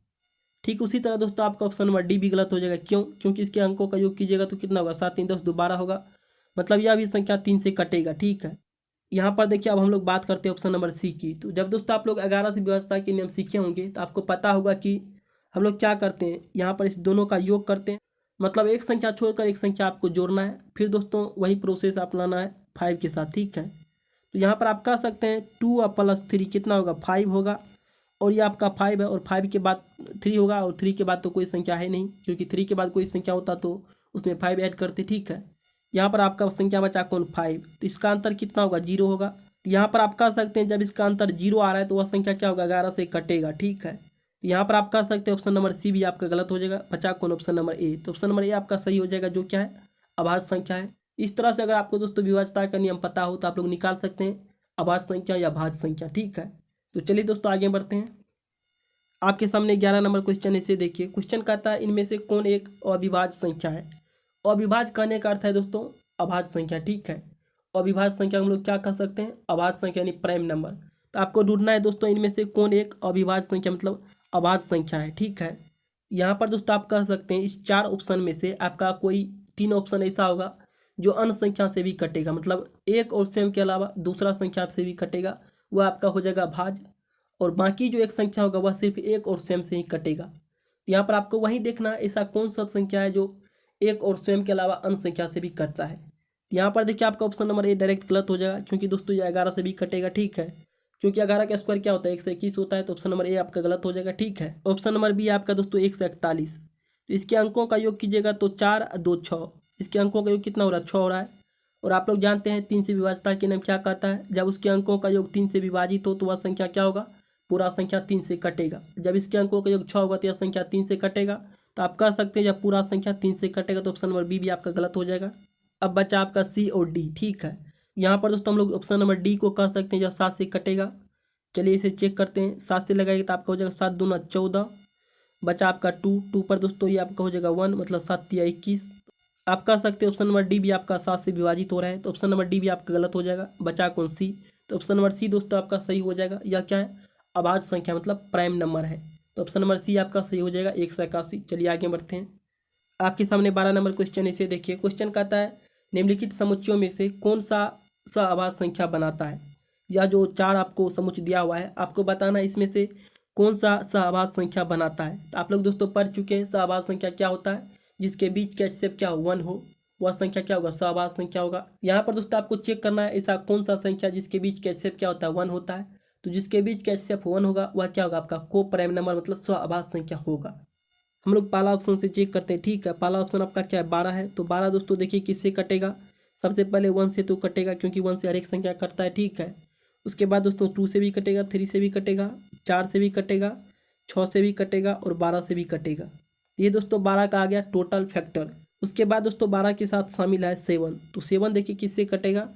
ठीक उसी तरह दोस्तों आपका ऑप्शन नंबर डी भी गलत हो जाएगा। क्यों, क्योंकि इसके अंकों का योग कीजिएगा तो कितना होगा, 7 3 10 2 12 होगा। मतलब यह भी संख्या 3 से कटेगा, ठीक है। यहाँ पर देखिए अब हम लोग बात करते हैं ऑप्शन नंबर सी की। तो जब दोस्तों आप लोग 11 से व्यवस्था के नियम सीखे होंगे तो आपको पता होगा कि हम लोग क्या करते हैं, यहाँ पर इस दोनों का योग करते हैं। मतलब एक संख्या छोड़कर एक संख्या आपको जोड़ना है, फिर दोस्तों वही प्रोसेस अपनाना है 5 के साथ, ठीक है। तो यहाँ पर आप कह सकते हैं 2 + 3 कितना होगा, 5 होगा। और ये आपका 5 है और 5 के बाद 3 होगा, और 3 के बाद तो कोई संख्या है नहीं, क्योंकि 3 के बाद कोई संख्या होता तो उसमें 5 ऐड करते, ठीक है। यहाँ पर आपका संख्या बचा कौन, 5। तो इसका अंतर कितना होगा, 0 होगा। तो यहाँ पर आप कह सकते हैं जब इसका अंतर 0 आ रहा है तो वह संख्या क्या होगा, 11 से कटेगा, ठीक है। तो यहाँ पर आप कह सकते हैं ऑप्शन नंबर सी भी आपका गलत हो जाएगा। बचा कौन, ऑप्शन नंबर ए। तो ऑप्शन नंबर ए आपका सही हो जाएगा, जो क्या है, अभाज्य संख्या है। इस तरह से अगर आपको दोस्तों विभाज्यता का नियम पता हो तो आप लोग निकाल सकते हैं अभाज्य संख्या या भाज्य संख्या, ठीक है। तो चलिए दोस्तों आगे बढ़ते हैं। आपके सामने 11 नंबर क्वेश्चन, इसे देखिए। क्वेश्चन कहता है इनमें से कौन एक अविभाज्य संख्या है। अविभाज्य कहने का अर्थ है दोस्तों अभाज्य संख्या, ठीक है। अविभाज्य संख्या हम लोग क्या कह सकते हैं, अभाज्य संख्या यानी प्राइम नंबर। तो आपको ढूंढना है दोस्तों इनमें से कौन एक अविभाज्य संख्या मतलब अभाज्य संख्या है, ठीक है। यहाँ पर दोस्तों आप कह सकते हैं इस 4 ऑप्शन में से आपका कोई 3 ऑप्शन ऐसा होगा जो अन्य संख्या से भी कटेगा। मतलब एक और स्वयं के अलावा दूसरा संख्या से भी कटेगा, वह आपका हो जाएगा भाज्य। और बाकी जो एक संख्या होगा वह सिर्फ एक और स्वयं से ही कटेगा। यहाँ पर आपको वही देखना ऐसा कौन सा संख्या है जो एक और स्वयं के अलावा अन्य संख्या से भी कटता है। यहाँ पर देखिए आपका ऑप्शन नंबर ए डायरेक्ट गलत हो जाएगा, क्योंकि दोस्तों ये 11 से भी कटेगा, ठीक है। क्योंकि 11 का स्क्वायर क्या होता है, 121 होता है। तो ऑप्शन नंबर ए आपका गलत हो जाएगा, ठीक है। ऑप्शन नंबर बी आपका दोस्तों 141। तो इसके अंकों का योग कीजिएगा तो 4 2 6। इसके अंकों का योग कितना हो रहा है, 6 हो रहा है। और आप लोग जानते हैं 3 से विभाज्यता के नियम क्या कहता है, जब उसके अंकों का योग 3 से विभाजित हो तो वह संख्या क्या होगा, पूरा संख्या 3 से कटेगा। जब इसके अंकों का योग 6 होगा तो यह संख्या 3 से कटेगा। तो आप कह सकते हैं जब पूरा संख्या 3 से कटेगा। तो ऑप्शन नंबर बी भी आपका गलत हो जाएगा। अब बचा आपका सी और डी, ठीक है। यहाँ पर दोस्तों हम लोग ऑप्शन नंबर डी को कह सकते हैं जब 7 से कटेगा। चलिए इसे चेक करते हैं। 7 से लगाएगा तो आपका हो जाएगा 7 दूना 14। बचा आपका 2 पर दोस्तों ये आपका हो जाएगा 1, मतलब 7 तिया 21। आप कह सकते हैं ऑप्शन नंबर डी भी आपका 7 से विभाजित हो रहा है। तो ऑप्शन नंबर डी भी आपका गलत हो जाएगा। बचा कौन, सी। तो ऑप्शन नंबर सी दोस्तों आपका सही हो जाएगा। यह क्या है, अभाज्य संख्या मतलब प्राइम नंबर है। तो ऑप्शन नंबर सी आपका सही हो जाएगा, 181। चलिए आगे बढ़ते हैं। आपके सामने 12 नंबर क्वेश्चन, इसे देखिए। क्वेश्चन कहता है निम्नलिखित समुच्चयों में से कौन सा सहअभाज्य संख्या बनाता है। या जो 4 आपको समुच्चय दिया हुआ है आपको बताना है इसमें से कौन सा सहअभाज्य संख्या बनाता है। तो आप लोग दोस्तों पढ़ चुके हैं सहअभाज्य संख्या क्या होता है, जिसके बीच का HCF क्या 1 हो वह संख्या क्या होगा, सहअभाज्य संख्या होगा। यहाँ पर दोस्तों आपको चेक करना है ऐसा कौन सा संख्या जिसके बीच का HCF क्या होता है, 1 होता है। तो जिसके बीच का HCF 1 होगा वह क्या होगा, आपका को प्राइम नंबर मतलब सहअभाज्य संख्या होगा। हम लोग पहला ऑप्शन से चेक करते हैं, ठीक है। पहला ऑप्शन आपका क्या है, 12 है। तो 12 दोस्तों देखिए किससे कटेगा, सबसे पहले 1 से तो कटेगा, क्योंकि 1 से हर एक संख्या कटता है, ठीक है। उसके बाद दोस्तों 2 से भी कटेगा, 3 से भी कटेगा, 4 से भी कटेगा, 6 से भी कटेगा और 12 से भी कटेगा। ये दोस्तों 12 का आ गया टोटल फैक्टर। उसके बाद दोस्तों 12 के साथ शामिल है 7। तो 7 देखिए किससे कटेगा,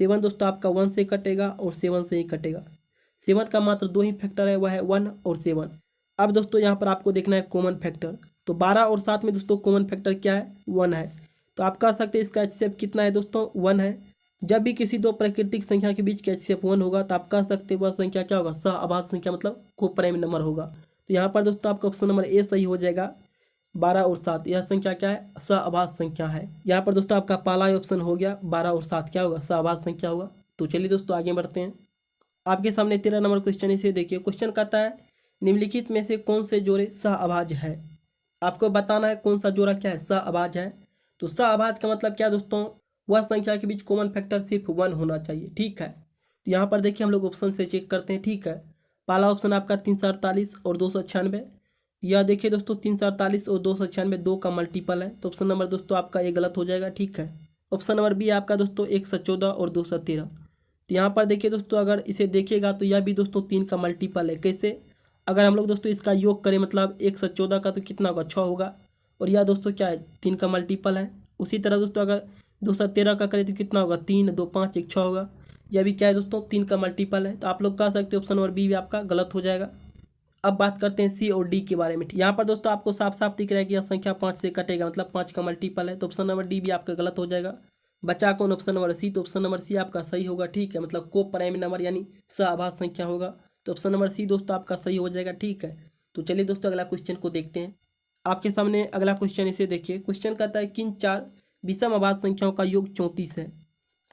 7 दोस्तों आपका 1 से कटेगा और 7 से ही कटेगा। 7 का मात्र 2 ही फैक्टर है, वह है 1 और 7। अब दोस्तों यहाँ पर आपको देखना है कॉमन फैक्टर। तो 12 और 7 में दोस्तों कॉमन फैक्टर क्या है, 1 है। तो आप कह सकते हैं इसका HCF कितना है दोस्तों, 1 है। जब भी किसी दो प्राकृतिक संख्या के बीच का HCF 1 होगा तो आप कह सकते हैं वह संख्या क्या होगा, सहअभाज्य संख्या मतलब को प्राइम नंबर होगा। तो यहाँ पर दोस्तों आपका ऑप्शन नंबर ए सही हो जाएगा। 12 और 7 यह संख्या क्या है, सहअभाज्य संख्या है। यहाँ पर दोस्तों आपका पहला ऑप्शन हो गया, 12 और 7 क्या होगा, सहअभाज्य संख्या होगा। तो चलिए दोस्तों आगे बढ़ते हैं। आपके सामने 13 नंबर क्वेश्चन इसे देखिए। क्वेश्चन कहता है निम्नलिखित में से कौन से जोड़े सहअभाज्य है। आपको बताना है कौन सा जोड़ा क्या है, सहअभाज्य है। तो सहअभाज्य का मतलब क्या दोस्तों, वह संख्या के बीच कॉमन फैक्टर सिर्फ 1 होना चाहिए, ठीक है। तो यहाँ पर देखिए हम लोग ऑप्शन से चेक करते हैं, ठीक है। पहला ऑप्शन आपका 348 और 296। यह देखिए दोस्तों 348 और 296 2 का मल्टीपल है। तो ऑप्शन नंबर दोस्तों आपका ये गलत हो जाएगा, ठीक है। ऑप्शन नंबर बी आपका दोस्तों 114 और 213। तो यहाँ पर देखिए दोस्तों अगर इसे देखिएगा तो यह भी दोस्तों 3 का मल्टीपल है। कैसे, अगर हम लोग दोस्तों इसका योग करें मतलब 114 का तो कितना होगा, 6 होगा। और यह दोस्तों क्या है, 3 का मल्टीपल है। उसी तरह दोस्तों अगर 213 का करें तो कितना होगा, 3 2 5 1 6 होगा। यह भी क्या है दोस्तों, 3 का मल्टीपल है। तो आप लोग कह सकते हैं ऑप्शन नंबर बी भी आपका गलत हो जाएगा। अब बात करते हैं सी और डी के बारे में। यहाँ पर दोस्तों आपको साफ साफ दिख रहा है कि यह संख्या 5 से कटेगा, मतलब 5 का मल्टीपल है। तो ऑप्शन नंबर डी भी आपका गलत हो जाएगा। बचा कौन, ऑप्शन नंबर सी। तो ऑप्शन नंबर सी आपका सही होगा, ठीक है। मतलब को प्राइम नंबर यानी सहअभाज्य संख्या होगा। तो ऑप्शन नंबर सी दोस्तों आपका सही हो जाएगा, ठीक है। तो चलिए दोस्तों अगला क्वेश्चन को देखते हैं। आपके सामने अगला क्वेश्चन इसे देखिए। क्वेश्चन कहता है किन 4 विषम अभाज्य संख्याओं का योग 34 है।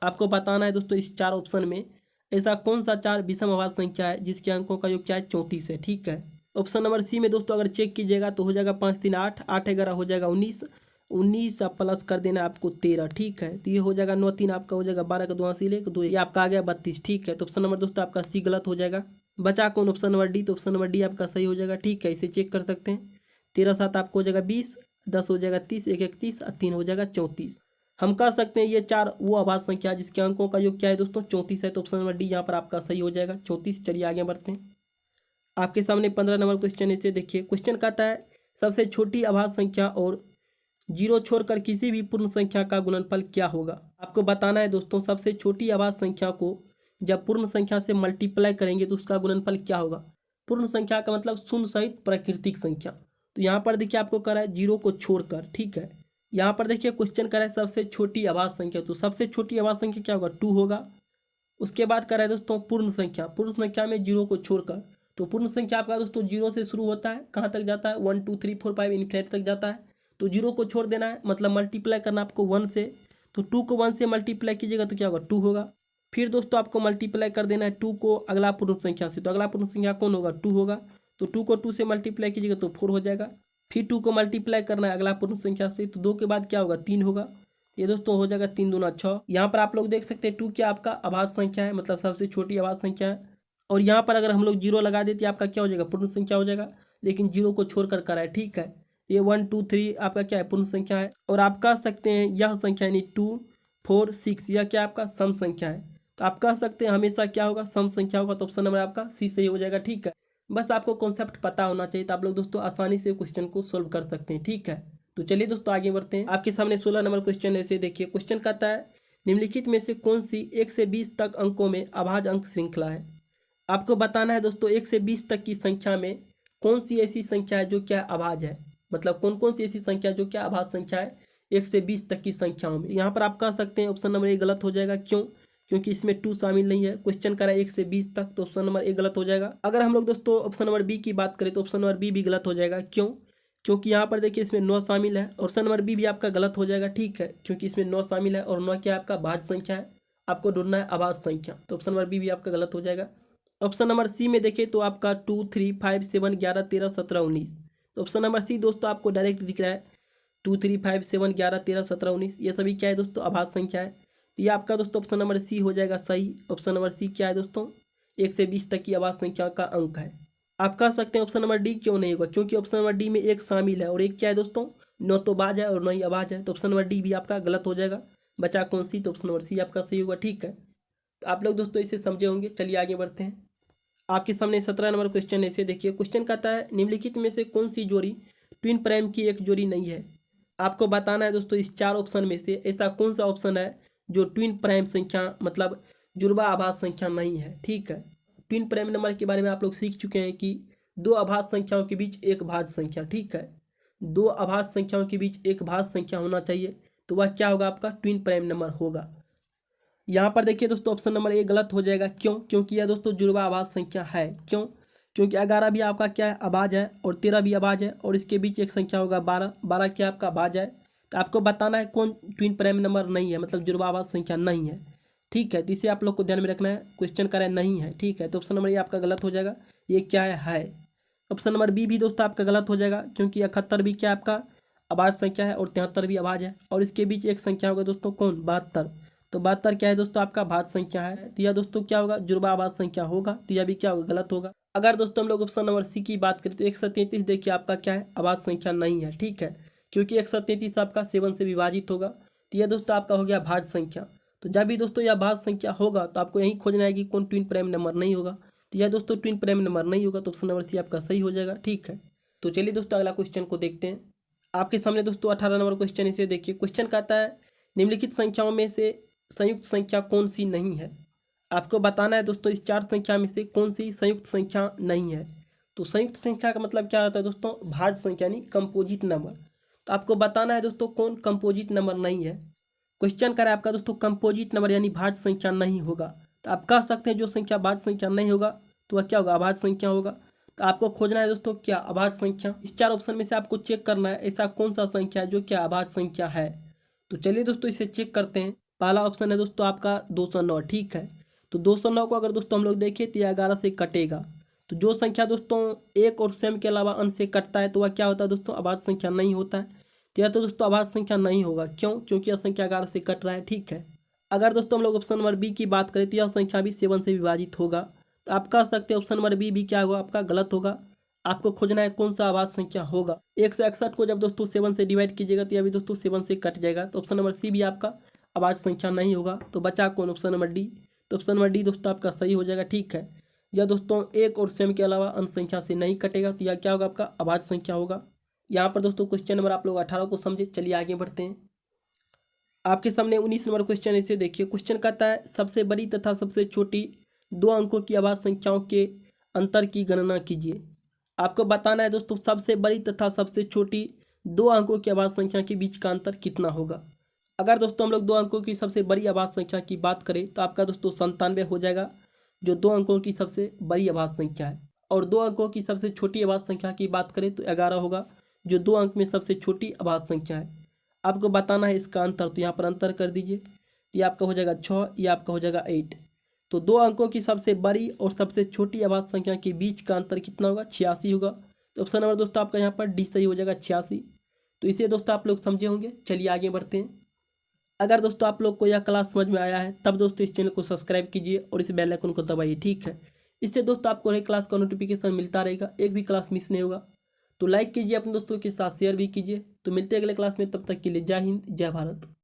आपको बताना है दोस्तों इस 4 ऑप्शन में ऐसा कौन सा 4 विषम अभाज्य संख्या है जिसके अंकों का योग क्या है, 34 है, ठीक है। ऑप्शन नंबर सी में दोस्तों अगर चेक कीजिएगा तो हो जाएगा 5 3 8 8 11 हो जाएगा 19 19 आप प्लस कर देना आपको 13, ठीक है। तो ये हो जाएगा 9 3 आपका हो जाएगा 12 का 2 हासिल 1 2, ये आपका आ गया 32, ठीक है। तो ऑप्शन नंबर दोस्तों आपका सी गलत हो जाएगा। बचा कौन, ऑप्शन नंबर डी। तो ऑप्शन नंबर डी आपका सही हो जाएगा, ठीक है। इसे चेक कर सकते हैं। 13 7 आपको हो जाएगा 20, 10 हो जाएगा 30, 1 31 और 3 हो जाएगा 34। हम कह सकते हैं ये 4 वो अभाज्य संख्या है जिसके अंकों का योग क्या है दोस्तों, 34 है। तो ऑप्शन नंबर डी यहाँ पर आपका सही हो जाएगा, 34। चलिए आगे बढ़ते हैं। आपके सामने 15 नंबर क्वेश्चन इसे देखिए। क्वेश्चन कहता है सबसे छोटी अभाज्य संख्या और 0 छोड़कर किसी भी पूर्ण संख्या का गुणनफल क्या होगा। आपको बताना है दोस्तों सबसे छोटी अभाज्य संख्या को जब पूर्ण संख्या से मल्टीप्लाई करेंगे तो उसका गुणनफल क्या होगा। पूर्ण संख्या का मतलब शून्य सहित प्राकृतिक संख्या। तो यहाँ पर देखिए आपको कह रहा है 0 को छोड़कर, ठीक है। यहाँ पर देखिए क्वेश्चन कर रहा है सबसे छोटी अभाज्य संख्या, तो सबसे छोटी अभाज्य संख्या क्या होगा, 2 होगा। उसके बाद कर रहा है दोस्तों पूर्ण संख्या, पूर्ण संख्या में 0 को छोड़कर। तो पूर्ण संख्या आपका दोस्तों 0 से शुरू होता है, कहाँ तक जाता है, 1 2 3 4 5 इन्फिनिटी तक जाता है। तो 0 को छोड़ देना है, मतलब मल्टीप्लाई करना आपको 1 से। तो 2 को 1 से मल्टीप्लाई कीजिएगा तो क्या होगा, 2 होगा। फिर दोस्तों आपको मल्टीप्लाई कर देना है 2 को अगला पूर्ण संख्या से। तो अगला पूर्ण संख्या कौन होगा, 2 होगा। तो 2 को 2 से मल्टीप्लाई कीजिएगा तो 4 हो जाएगा। फिर 2 को मल्टीप्लाई करना है अगला पूर्ण संख्या से, तो 2 के बाद क्या होगा, 3 होगा। ये दोस्तों हो जाएगा 3 दूना 6। यहाँ पर आप लोग देख सकते हैं 2 क्या आपका अभाज्य संख्या है, मतलब सबसे छोटी अभाज्य संख्या है। और यहाँ पर अगर हम लोग 0 लगा देते आपका क्या हो जाएगा, पूर्ण संख्या हो जाएगा। लेकिन 0 को छोड़कर करा है, ठीक है। ये 1 2 3 आपका क्या है, पूर्ण संख्या है। और आप कह सकते हैं यह संख्या यानी 2 4 6 यह क्या आपका सम संख्या है। तो आप कह सकते हैं हमेशा क्या होगा, सम संख्या होगा। तो ऑप्शन नंबर आपका सी सही हो जाएगा, ठीक है। बस आपको कॉन्सेप्ट पता होना चाहिए तो आप लोग दोस्तों आसानी से क्वेश्चन को सोल्व कर सकते हैं, ठीक है। तो चलिए दोस्तों आगे बढ़ते हैं। आपके सामने 16 नंबर क्वेश्चन है, इसे देखिए। क्वेश्चन कहता है निम्नलिखित में से कौन सी 1 से 20 तक अंकों में अभाज्य अंक श्रृंखला है। आपको बताना है दोस्तों 1 से 20 तक की संख्या में कौन सी ऐसी संख्या है जो क्या अभाज्य है, मतलब कौन कौन सी ऐसी संख्या जो क्या अभाज्य संख्या है 1 से 20 तक की संख्याओं में। यहाँ पर आप कह सकते हैं ऑप्शन नंबर ए गलत हो जाएगा। क्यों, क्योंकि इसमें 2 शामिल नहीं है। क्वेश्चन करा 1 से 20 तक, तो ऑप्शन नंबर ए गलत हो जाएगा। अगर हम लोग दोस्तों ऑप्शन नंबर बी की बात करें तो ऑप्शन नंबर बी भी गलत हो जाएगा। क्यों, क्योंकि यहाँ पर देखिए इसमें 9 शामिल है। ऑप्शन नंबर बी भी आपका गलत हो जाएगा, ठीक है, क्योंकि इसमें 9 शामिल है और 9 क्या आपका भाज्य संख्या है। आपको ढूंढना है अभाज्य संख्या, तो ऑप्शन नंबर बी भी आपका गलत हो जाएगा। ऑप्शन नंबर सी में देखें तो आपका 2 3 5 7 11 13 17 19। तो ऑप्शन नंबर सी दोस्तों आपको डायरेक्ट दिख रहा है 2 3 5 7 11 13 17 19, ये सभी क्या है दोस्तों अभाज्य संख्या है। ये आपका दोस्तों ऑप्शन नंबर सी हो जाएगा सही। ऑप्शन नंबर सी क्या है दोस्तों, 1 से 20 तक की अभाज्य संख्या का अंक है। आप कह सकते हैं ऑप्शन नंबर डी क्यों नहीं होगा, क्योंकि ऑप्शन नंबर डी में 1 शामिल है और 1 क्या है दोस्तों, न तो भाज्य है और न ही अभाज्य है। तो ऑप्शन नंबर डी भी आपका गलत हो जाएगा। बचा कौन सी, तो ऑप्शन नंबर सी आपका सही होगा, ठीक है। तो आप लोग दोस्तों इसे समझे होंगे। चलिए आगे बढ़ते हैं। आपके सामने 17 नंबर क्वेश्चन है, इसे देखिए। क्वेश्चन कहता है निम्नलिखित में से कौन सी जोड़ी ट्विन प्राइम की एक जोड़ी नहीं है। आपको बताना है दोस्तों इस 4 ऑप्शन में से ऐसा कौन सा ऑप्शन है जो ट्विन प्राइम संख्या मतलब जुड़वा अभाज्य संख्या नहीं है, ठीक है। ट्विन प्राइम नंबर के बारे में आप लोग सीख चुके हैं कि 2 अभाज्य संख्याओं के बीच एक भाज्य संख्या, ठीक है। 2 अभाज्य संख्याओं के बीच एक भाज्य संख्या होना चाहिए, तो वह क्या होगा आपका ट्विन प्राइम नंबर होगा। यहाँ पर देखिए दोस्तों ऑप्शन नंबर ए गलत हो जाएगा। क्यों? क्योंकि यह दोस्तों जुड़वा आभाज्य संख्या है। क्यों? क्योंकि 11 भी आपका क्या है, अभाज्य है, और 13 भी अभाज्य है, और इसके बीच एक संख्या होगा 12। 12 क्या आपका अभाज्य है। तो आपको बताना है कौन ट्विन प्राइम नंबर नहीं है, मतलब जुड़वा आभाज्य संख्या नहीं है। ठीक है, तो इसे आप लोग को ध्यान में रखना है। क्वेश्चन का नहीं है। ठीक है, तो ऑप्शन नंबर ये आपका गलत हो जाएगा। ये क्या है। ऑप्शन नंबर बी भी दोस्तों आपका गलत हो जाएगा, क्योंकि 71 भी क्या आपका अभाज्य संख्या है, और 73 भी अभाज्य है, और इसके बीच एक संख्या होगा दोस्तों कौन, 72। तो 72 क्या है दोस्तों आपका भाज्य संख्या है। तो यह दोस्तों क्या होगा, जुड़वा आभाज्य संख्या होगा। तो यह भी क्या होगा, गलत होगा। अगर दोस्तों हम लोग ऑप्शन नंबर सी की बात करें तो 133 देखिए आपका क्या है, अभाज्य संख्या नहीं है। ठीक है, क्योंकि 133 आपका 7 से विभाजित होगा। तो यह दोस्तों आपका हो गया भाज्य संख्या। तो जब भी दोस्तों यह भाज्य संख्या होगा तो आपको यही खोजना है कि कौन ट्विन प्राइम नंबर नहीं होगा। तो यह दोस्तों ट्विन प्राइम नंबर नहीं होगा, तो ऑप्शन नंबर सी आपका सही हो जाएगा। ठीक है, तो चलिए दोस्तों अगला क्वेश्चन को देखते हैं। आपके सामने दोस्तों 18 नंबर क्वेश्चन, इसे देखिए। क्वेश्चन कहता है निम्नलिखित संख्याओं में से संयुक्त संख्या कौन सी नहीं है। आपको बताना है दोस्तों इस 4 संख्या में से कौन सी संयुक्त संख्या नहीं है। तो संयुक्त संख्या का मतलब क्या होता है दोस्तों, भाज्य संख्या यानी कंपोजिट नंबर। तो आपको बताना है दोस्तों कौन कंपोजिट नंबर नहीं है। क्वेश्चन करें आपका दोस्तों कंपोजिट नंबर यानी भाज्य संख्या नहीं होगा। तो आप कह सकते हैं जो संख्या भाज्य संख्या नहीं होगा तो वह क्या होगा, अभाज्य संख्या होगा। तो आपको खोजना है दोस्तों क्या, अभाज्य संख्या। इस 4 ऑप्शन में से आपको चेक करना है ऐसा कौन सा संख्या है जो क्या अभाज्य संख्या है। तो चलिए दोस्तों इसे चेक करते हैं। पहला ऑप्शन है दोस्तों आपका 209। ठीक है, तो 209 को अगर दोस्तों हम लोग देखें तो यह 11 से कटेगा। तो जो संख्या दोस्तों एक और स्वयं के अलावा अंश से कटता है तो वह क्या होता है दोस्तों, अभाज्य संख्या नहीं होता है। तो यह तो दोस्तों अभाज्य संख्या नहीं होगा। क्यों? क्योंकि यह संख्या 11 से कट रहा है। ठीक है, अगर दोस्तों हम लोग ऑप्शन नंबर बी की बात करें तो यह संख्या भी 7 से विभाजित होगा। तो आप कह सकते हैं ऑप्शन नंबर बी भी क्या होगा, आपका गलत होगा। आपको खोजना है कौन सा अभाज्य संख्या होगा। 161 को जब दोस्तों 7 से डिवाइड कीजिएगा तो यह भी दोस्तों 7 से कट जाएगा। तो ऑप्शन नंबर सी भी आपका अभाज्य संख्या नहीं होगा। तो बचा कौन, ऑप्शन नंबर डी। तो ऑप्शन नंबर डी दोस्तों आपका सही हो जाएगा। ठीक है, यह दोस्तों एक और स्वयं के अलावा अंश संख्या से नहीं कटेगा, तो यह क्या होगा, आपका अभाज्य संख्या होगा। यहाँ पर दोस्तों क्वेश्चन नंबर आप लोग 18 को समझे। चलिए आगे बढ़ते हैं। आपके सामने 19 नंबर क्वेश्चन, इसे देखिए। क्वेश्चन कहता है सबसे बड़ी तथा सबसे छोटी 2 अंकों की अभाज्य संख्याओं के अंतर की गणना कीजिए। आपको बताना है दोस्तों सबसे बड़ी तथा सबसे छोटी 2 अंकों की अभाज्य संख्या के बीच का अंतर कितना होगा। अगर दोस्तों हम लोग 2 अंकों की सबसे बड़ी अभाज्य संख्या की बात करें तो आपका दोस्तों 97 हो जाएगा, जो 2 अंकों की सबसे बड़ी अभाज्य संख्या है। और 2 अंकों की सबसे छोटी अभाज्य संख्या की बात करें तो 11 होगा, जो 2 अंक में सबसे छोटी अभाज्य संख्या है। आपको बताना है इसका अंतर, तो यहाँ पर अंतर कर दीजिए। ये आपका हो जाएगा 6, ये आपका हो जाएगा 8। तो 2 अंकों की सबसे बड़ी और सबसे छोटी अभाज्य संख्या के बीच का अंतर कितना होगा, 86 होगा। तो ऑप्शन नंबर दोस्तों आपका यहाँ पर डी सही हो जाएगा, 86। तो इसे दोस्तों आप लोग समझे होंगे। चलिए आगे बढ़ते हैं। अगर दोस्तों आप लोग को यह क्लास समझ में आया है तब दोस्तों इस चैनल को सब्सक्राइब कीजिए और इस बेल आइकन को दबाइए। ठीक है, इससे दोस्तों आपको हर क्लास का नोटिफिकेशन मिलता रहेगा, एक भी क्लास मिस नहीं होगा। तो लाइक कीजिए, अपने दोस्तों के साथ शेयर भी कीजिए। तो मिलते हैं अगले क्लास में, तब तक के लिए जय हिंद, जय भारत।